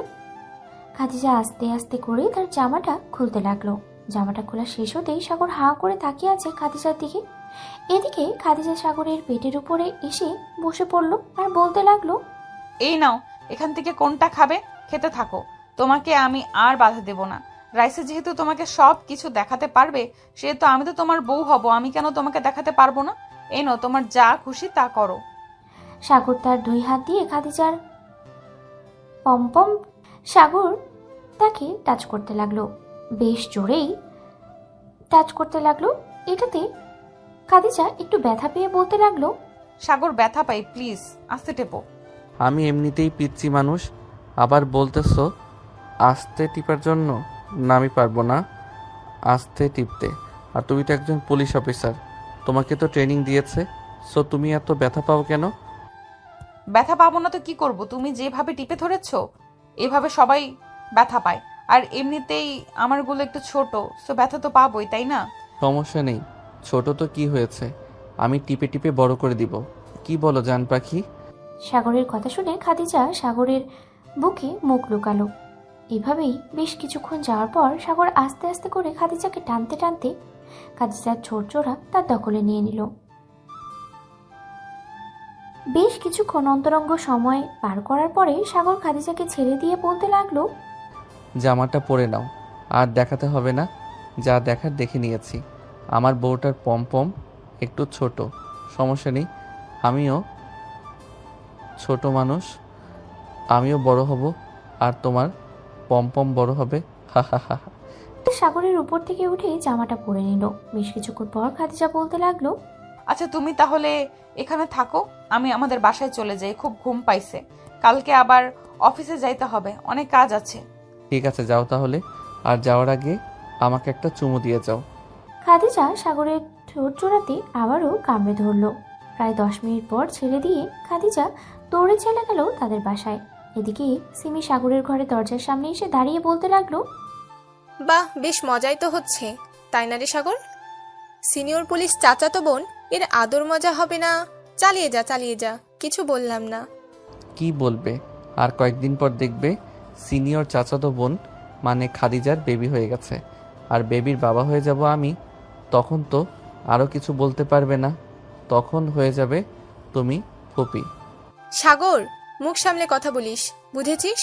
খাদিজা আস্তে আস্তে করে তার জামাটা খুলতে লাগলো। জামাটা খোলা শেষ হতেই সাগর হাঁ করে তাকিয়ে আছে খাদিজার দিকে। এদিকে খাদিজা সাগরের পেটের উপরে এসে বসে পড়ল আর বলতে লাগলো, এই নাও, এখান থেকে কোনটা খাবে খেতে থাকো, তোমাকে আমি আর বাধা দেব না। রাইসা যেহেতু তোমাকে সব কিছু দেখাতে পারবে, সেহেতু আমি তো তোমার বউ হব, আমি কেন তোমাকে দেখাতে পারবো না? এই নাও, তোমার যা খুশি তা করো। সাগর তার দুই হাত দিয়ে খাদিজার পম্পম সাগর তাকে টাচ করতে লাগলো, বেশ জোরেই টাচ করতে লাগলো। এটাতে খাদিজা একটু ব্যথা পেয়ে বলতে লাগলো, সাগর ব্যথা পাই, প্লিজ আস্তে টেপো। আমি এমনিতেই পিচ্ছি মানুষ, আবার বলতেছো আস্তে টিপার জন্য? না, আমি পারবো না আস্তে টিপতে। আর তুমি তো একজন পুলিশ অফিসার, তোমাকে তো ট্রেনিং দিয়েছে, সো তুমি এত ব্যথা পাও কেন? ব্যথা পাবো না তো কি করব? তুমি যেভাবে টিপে ধরেছ এভাবে সবাই ব্যথা পায়, আর এমনিতেই আমারগুলো একটু ছোট, সো ব্যথা তো পাবোই, তাই না? সমস্যা নেই, ছোট তো কি হয়েছে, আমি টিপে টিপে বড় করে দিব। কি বলো জান পাখি? সাগরের কথা শুনে খাদিজা সাগরের বুকে মুখ লুকালো। এভাবেই বেশ কিছুক্ষণ যাওয়ার পর সাগর আস্তে আস্তে করে খাদিজাকে টানতে টানতে খাদিজার ছোটজোড়া তার দখলে নিয়ে নিল। বেশ কিছুক্ষণ অন্তরঙ্গ সময় পার করার পরে সাগর খাদিজাকে ছেড়ে দিয়ে বলতে লাগলো, জামাটা পরে নাও, আর দেখাতে হবে না, যা দেখার দেখে নিয়েছি। আমার বউটার পম একটু ছোট, সমস্যা নেই, আমিও ছোট মানুষ, আমিও বড় হব, আর তোমার পম বড় হবে। হা হা হা। সাগরের উপর থেকে উঠে জামাটা পরে নিল। বেশ কিছুক্ষণ পর খাদিজা বলতে লাগলো, আচ্ছা তুমি তাহলে এখানে থাকো, আমি আমাদের বাসায় চলে যাই, খুব ঘুম পাইছে, কালকে আবার অফিসে যাইতে হবে, অনেক কাজ আছে। ঠিক আছে, যাও তাহলে। আর যাওয়ার আগে আমাকে একটা চুমু দিয়ে যাও। খাদিজা সাগরের ঠোঁট জোড়াতে আবারও কামড়ে ধরলো। প্রায় 10 মিনিট পর ছেড়ে দিয়ে খাদিজা দৌড়ে চলে গেল তাদের বাসায়। এদিকে সিমি সাগরের ঘরে দরজার সামনে এসে দাঁড়িয়ে বলতে লাগলো, বাহ, বেশ মজাই তো হচ্ছে, তাই না রে সাগর? সিনিয়র পুলিশ চাচাতো বোন, এর আদর মজা হবে না? চালিয়ে যা, চালিয়ে যা, কিছু বললাম না। কি বলবে? আর কয়েকদিন পর দেখবে সিনিয়র চাচাতো বোন মানে খাদিজার বেবি হয়ে গেছে, আর বেবির বাবা হয়ে যাব আমি। তখন তো আরও কিছু বলতে পারবে না, তখন হয়ে যাবে তুমি ফুপি। সাগর, মুখ সামলে কথা বলিস, বুঝেছিস?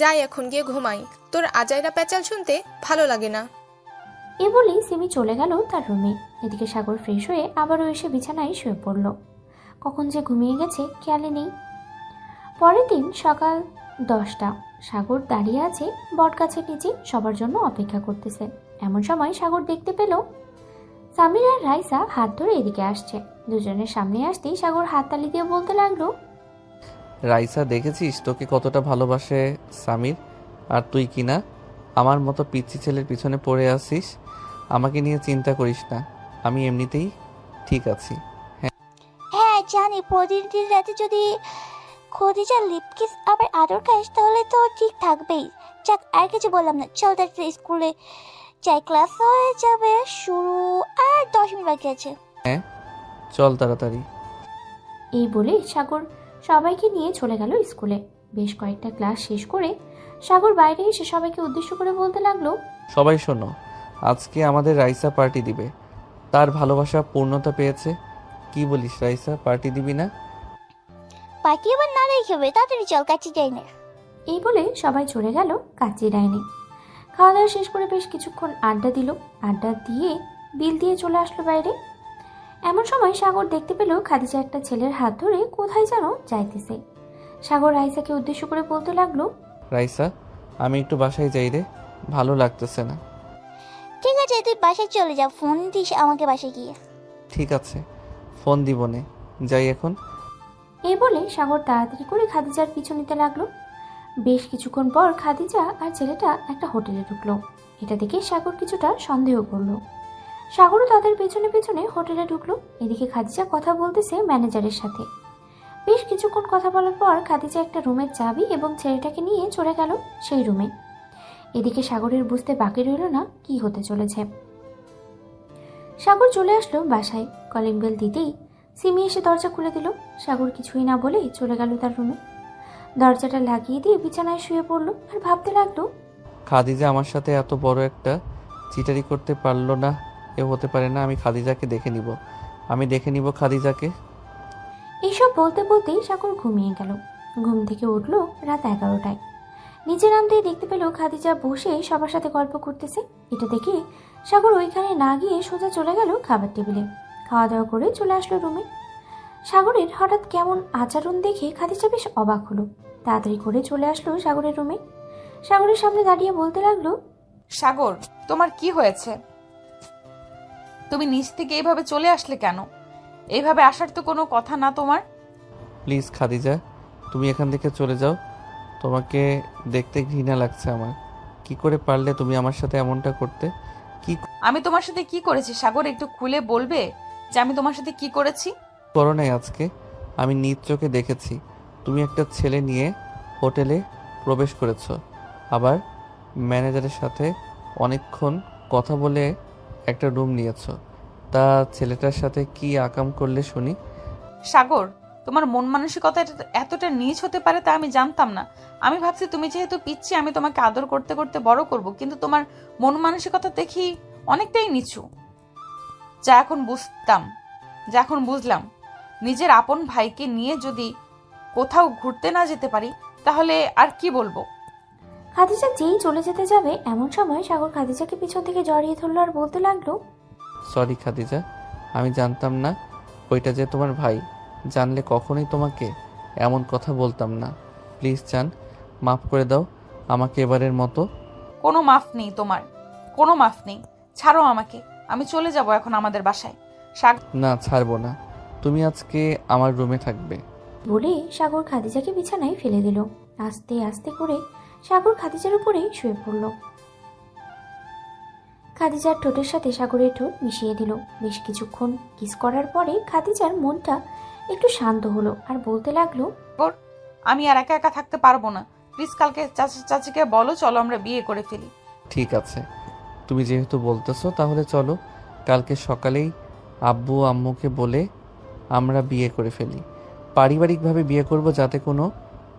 যাই এখন গিয়ে ঘুমাই, তোর আজাইরা প্যাচাল শুনতে ভালো লাগে না। এ বলেই সিমি চলে গেল তার রুমে। এদিকে সাগর ফ্রেশ হয়ে আবারও এসে বিছানায় শুয়ে পড়ল। কখন যে ঘুমিয়ে গেছে খেয়ালে নেই। পরের দিন সকাল 10টা। সাগর দাঁড়িয়ে আছে বটগাছের নিচে, সবার জন্য অপেক্ষা করতেছে। এমন সময় সাগর দেখতে পেল সামির আর রাইসা হাত ধরে এদিকে আসছে। দুজনের সামনে আসতেই সাগর হাততালি দিয়ে বলতে লাগলো, রাইসা, দেখেছিস তোকে কতটা ভালোবাসে সামির, আর তুই কিনা আমার মতো পিচ্ছি ছেলের পিছনে পড়ে আসিস। আমাকে নিয়ে চিন্তা করিস না, আমি এমনিতেই ঠিক আছি। হ্যাঁ জানি, প্রতিদিন রাতে যদি খদিজার লিপকিস আবার আদর খাস তাহলে তো ঠিক থাকবেই। যাক, আর কিছু বললাম না, চল তাড়াতাড়ি স্কুলে যাই, ক্লাস হয়ে যাবে শুরু, আর 10 মিনিট বাকি আছে। হ্যাঁ চল তাড়াতাড়ি। এই বলে সাগর সবাইকে নিয়ে চলে গেল স্কুলে। বেশ কয়েকটা ক্লাস শেষ করে সাগর বাইরে এসে সবাইকে উদ্দেশ্য করে বলতে লাগলো, সবাই শোনো, আজকে আমাদের রাইসা পার্টি দিবে। তার ভালোবাসা পূর্ণতা পেয়েছে। কি বলিস রাইসা, পার্টি দিবি না? পার্টি আবার না রেখেবে, তাড়াতাড়ি চল, কাছে যাই না। এই বলে সবাই চলে গেল কাচ্চি ডাইনে। খাওয়া দাওয়া শেষ করে বেশ কিছুক্ষণ আড্ডা দিল। আড্ডা দিয়ে বিল দিয়ে চলে আসলো বাইরে। এমন সময় সাগর দেখতে পেল খাদিজা একটা ছেলের হাত ধরে কোথায় যেন যাইতেছে। সাগর রাইসাকে উদ্দেশ্য করে বলতে লাগলো, রাইসা, আমি একটু বাসায় যাই রে, ভালো লাগতেছে না। ঠিক আছে, তুই বাসায় চলে যা, ফোন দিস আমাকে বাসায় গিয়ে। ঠিক আছে, ফোন দিব নে, যাই এখন। এই বলে সাগর তাড়াতাড়ি করে খাদিজার পিছু নিতে লাগলো। বেশ কিছুক্ষণ পর খাদিজা আর ছেলেটা একটা হোটেলে ঢুকলো। এটা দেখে সাগর কিছুটা সন্দেহ করলো। সাগরও তাদের পেছনে পেছনে হোটেলে ঢুকলো। এদিকে খাদিজা কথা বলতেছে ম্যানেজারের সাথে। বেশ কিছুক্ষণ কথা বলার পর খাদিজা একটা রুমের চাবি এবং ছেলেটাকে নিয়ে চলে গেল সেই রুমে। এদিকে সাগরের বুঝতে বাকি রইল না কি হতে চলেছে। সাগর চলে আসলো বাসায়। কলিং বেল দিতেই সিমি এসে দরজা খুলে দিল। সাগর কিছুই না বলে চলে গেল তার রুমে। দরজাটা লাগিয়ে দিয়ে বিছানায় শুয়ে পড়লো আর ভাবতে লাগলো, খাদিজা আমার সাথে এত বড় একটা চিটারি করতে পারলো না, এ হতে পারে না। আমি খাদিজাকে দেখে নিব, আমি দেখে নিব খাদিজাকে। এইসব বলতে বলতেই সাগর ঘুমিয়ে গেল। ঘুম থেকে উঠলো রাত 11টায়। নিচে নামতেই দেখতে পেল খাদিজা বসে সবার সাথে গল্প করতেছে। এটা দেখে সাগর ওইখানে না গিয়ে সোজা চলে গেল খাবার টেবিলে। খাওয়া দাওয়া করে চলে আসলো রুমে। সাগরের হঠাৎ কেমন আচরণ দেখে খাদিজা বেশ অবাক হলো। তাড়াতাড়ি করে চলে আসলো সাগরের রুমে। সাগরের সামনে দাঁড়িয়ে বলতে লাগলো, সাগর, তোমার কি হয়েছে? তুমি নিচ থেকে এইভাবে চলে আসলে কেন? এইভাবে আসার তো কোনো কথা না তোমার। প্লিজ খাদিজা, তুমি এখান থেকে চলে যাও, তোমাকে দেখতে ঘৃণা লাগছে আমার। কি করে পারলে তুমি আমার সাথে এমনটা করতে? কি আমি তোমার সাথে কি করেছি সাগর, একটু খুলে বলবে যে আমি তোমার সাথে কি করেছি? করো নাই আজকে? আমি নিজ চোখে দেখেছি তুমি একটা ছেলে নিয়ে হোটেলে প্রবেশ করেছো, আবার ম্যানেজারের সাথে অনেকক্ষণ কথা বলে একটা রুম নিয়েছো। তা ছেলেটার সাথে কি আকাম করলে শুনি? সাগর, তোমার মন মানসিকতা এতটা নীচ হতে পারে তা আমি জানতাম না। আমি ভাবছি তুমি যেহেতু পিচ্ছি আমি তোমাকে আদর করতে করতে বড় করব, কিন্তু তোমার মন মানসিকতা দেখি অনেকটাই নিচু। যা এখন বুঝলাম নিজের আপন ভাইকে নিয়ে যদি কোথাও ঘুরতে না যেতে পারি তাহলে আর কি বলবো। খাদিজা যেই চলে যেতে যাবে এমন সময় সাগর খাদিজাকে পিছন থেকে জড়িয়ে ধরলো আর বলতে লাগলো, সরি খাদিজা, আমি জানতাম না ওইটা যে তোমার ভাই। জানলে কখনোই তোমাকে এমন কথা বলতাম না। প্লিজ জান, মাফ করে দাও আমাকে এবারের মতো। কোনো মাফ নেই তোমার, কোনো মাফ নেই। ছাড়ো আমাকে, আমি চলে যাব এখন আমাদের বাসায়। না, ছাড়বো না। তুমি আজকে আমার রুমে থাকবে। বলে সাগর খাদিজাকে বিছানায় ফেলে দিল। আস্তে আস্তে করে সাগর খাদিজার উপরে শুয়ে পড়ল। খাদিজার ঠোঁটের সাথে সাগরের ঠোঁট মিশিয়ে দিল। বেশ কিছুক্ষণ কিস করার পরে খাদিজার মনটা একটু শান্ত হলো আর বলতে লাগলো, আমি আর একা একা থাকতে পারবো না। প্লিজ কালকে চাচিকে বলো, চলো আমরা বিয়ে করে ফেলি। ঠিক আছে, তুমি যেহেতু বলতেছো তাহলে চলো কালকে সকালেই আব্বু আম্মুকে বলে আমরা বিয়ে করে ফেলি। পারিবারিকভাবে বিয়ে করব, যাতে কোনো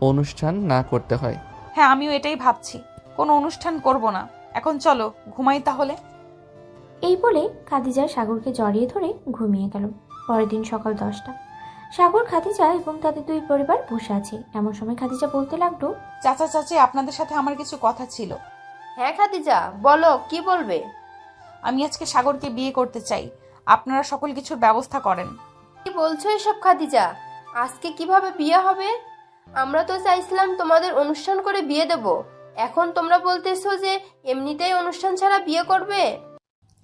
অনুষ্ঠান না করতে হয়। হ্যাঁ, আমিও এটাই ভাবছি, কোনো অনুষ্ঠান করব না। এখন চলো ঘুমাই তাহলে। এই বলে খাদিজা সাগরকে জড়িয়ে ধরে ঘুমিয়ে গেল। পরের দিন সকাল 10টা। সাগর, খাদিজা এবং তাদের দুই পরিবার বসে আছে। এমন সময় খাদিজা বলতে লাগলো, চাচা চাচি, আপনাদের সাথে আমার কিছু কথা ছিল। হ্যাঁ খাদিজা, বলো কি বলবে? আমি আজকে সাগরকে বিয়ে করতে চাই, আপনারা সকল কিছুর ব্যবস্থা করেন। কি বলছো এসব খাদিজা? আজকে কিভাবে বিয়ে হবে? আমরা তো চাইছিলাম তোমাদের অনুষ্ঠান করে বিয়ে দেব, এখন তোমরা বলতেছো যে এমনিতেই অনুষ্ঠান ছাড়া বিয়ে করবে?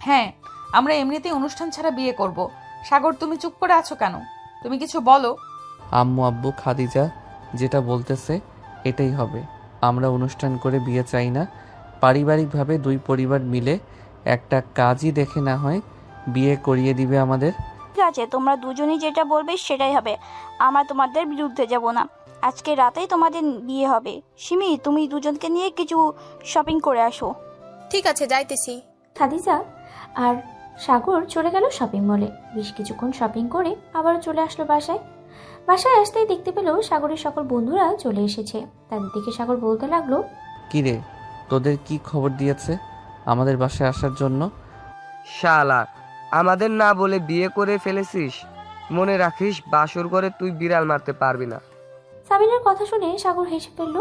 হ্যাঁ, আমরা এমনিতেই অনুষ্ঠান ছাড়া বিয়ে করব। সাগর, তুমি চুপ করে আছো কেন? তুমি কিছু বলো। আম্মু আব্বু খাদিজা যেটা বলতেছে এটাই হবে। আমরা অনুষ্ঠান করে বিয়ে চাই না। পারিবারিকভাবে দুই পরিবার মিলে একটা কাজই দেখে না হয় বিয়ে করিয়ে দিবে আমাদের। ঠিক আছে, তোমরা দুজনেই যেটা বলবে সেটাই হবে। আমরা তোমাদের বিরুদ্ধে যাব না। আজকে রাতেই তোমাদের বিয়ে হবে। সিমি, তুমি দুজনকে নিয়ে কিছু শপিং করে আসো। ঠিক আছে, যাইতেছি। খাদিজা আর সাগর চলে গেল শপিং মলে। বেশ কিছুক্ষণ শপিং করে আবার চলে আসলো বাসায়। বাসায় আসতেই দেখতে পেল সাগরের সকল বন্ধুরা চলে এসেছে। তাদের দিকে সাগর বলতে লাগলো, কিরে, তোদের কি খবর দিয়েছে আমাদের বাসায় আসার জন্য? শালা, আমাদের না বলে বিয়ে করে ফেলেছিস। মনে রাখিস, বাসর ঘরে তুই বিড়াল মারতে পারবি না। সাবিনার কথা শুনে সাগর হেসে ফেলল।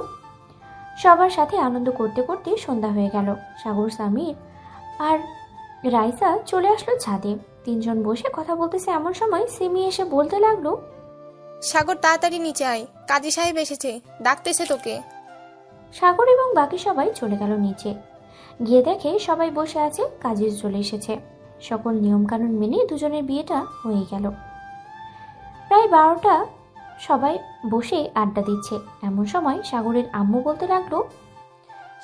সবার সাথে আনন্দ করতে করতে সন্ধ্যা হয়ে গেল। সাগর, সামির আর রাইসা চলে আসলো ছাদে। তিনজন বসে কথা বলতেছে। এমন সময় সিমি এসে বলতে লাগলো, সাগর, তাড়াতাড়ি নিচে আয়, কাজী সাহেব এসেছে, ডাকতেছে তোকে। সাগর এবং বাকি সবাই চলে গেল নিচে। গিয়ে দেখে সবাই বসে আছে, কাজী চলে এসেছে। সকল নিয়মকানুন মেনে দুজনের বিয়েটা হয়ে গেল। প্রায় 12টা, সবাই বসে আড্ডা দিচ্ছে। এমন সময় সাগরের আম্মু বলতে লাগলো,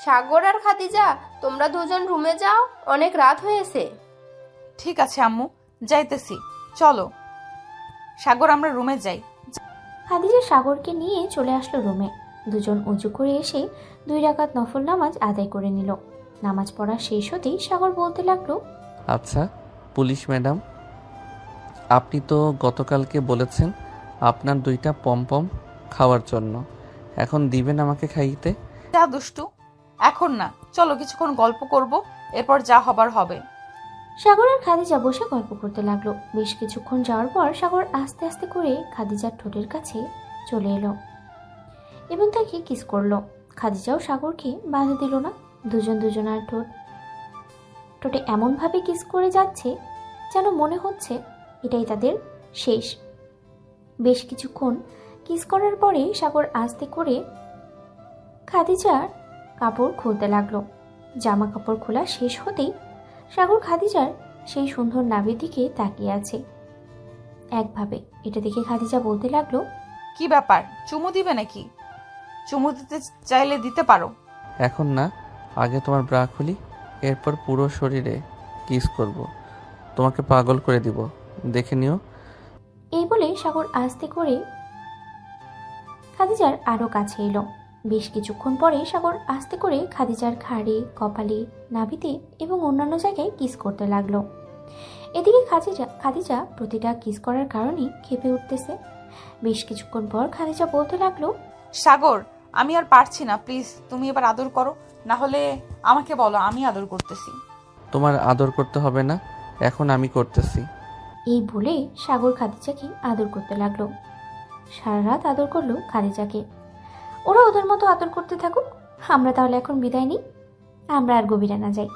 সাগর আর খাদিজা, তোমরা দুজন রুমে যাও, অনেক রাত হয়েছে। ঠিক আছে আম্মু, যাইতেছি, চলো। সাগর, আমরা রুমে যাই। খাদিজা সাগরকে নিয়ে চলে আসলো রুমে। দুজন উঁচু করে এসে 2 রাকাত নফল নামাজ আদায় করে নিল। নামাজ পড়া শেষ হতেই সাগর বলতে লাগলো, আচ্ছা পুলিশ ম্যাডাম, আপনি তো গতকালকে বলেছেন আপনার 2টা পমপম খাওয়ার জন্য, এখন দিবেন আমাকে খাইতে? যা দুষ্টু, এখন না, চলো কিছুক্ষণ গল্প করব, এরপর যা হবার হবে। সাগর আর খাদিজা বসে গল্প করতে লাগলো। বেশ কিছুক্ষণ যাওয়ার পর সাগর আস্তে আস্তে করে খাদিজার ঠোঁটের কাছে চলে এলো এবং তাকে কিস করলো। খাদিজাও সাগরকে বাধা দিল না। দুজন দুজনার ঠোঁটে এমনভাবে কিস করে যাচ্ছে যেন মনে হচ্ছে এটাই তাদের শেষ। বেশ কিছুক্ষণ কিস করার পরে সাগর আস্তে করে খাদিজার কাপড় খুলতে লাগলো। জামা কাপড় খোলা শেষ হতেই সাগর খাদিজার সেই সুন্দর নাভির দিকে তাকিয়ে আছে একভাবে। এটা দেখে খাদিজা বলতে লাগলো, কি ব্যাপার, চুমু দিবে নাকি? চুমু দিতে চাইলে দিতে পারো। এখন না, আগে তোমার ব্রা খুলি, এরপর পুরো শরীরে কিস করব, তোমাকে পাগল করে দিব, দেখে নিও। এই বলে সাগর আস্তে করে খাদিজার আরো কাছে এলো। বেশ কিছুক্ষণ পরে সাগর আস্তে করে খাদিজার ঘাড়ে, কপালে, নাভিতে এবং অন্যান্য জায়গায় কিস করতে লাগলো। এদিকে খাদিজা প্রতিটা কিস করার কারণে ক্ষেপে উঠতেছে। বেশ কিছুক্ষণ পর খাদিজা বলতে লাগলো, সাগর, আমি আর পারছি না, প্লিজ তুমি এবার আদর করো, না হলে আমাকে বলো, আমি আদর করতেছি। তোমার আদর করতে হবে না, এখন আমি করতেছি। এই বলে সাগর খাদিজাকে আদর করতে লাগলো। সারা রাত আদর করলো খাদিজাকে। ওরা ওদের মতো আদর করতে থাকুক, আমরা তাহলে এখন বিদায় নিই। আমরা আর গভীরে না যাই।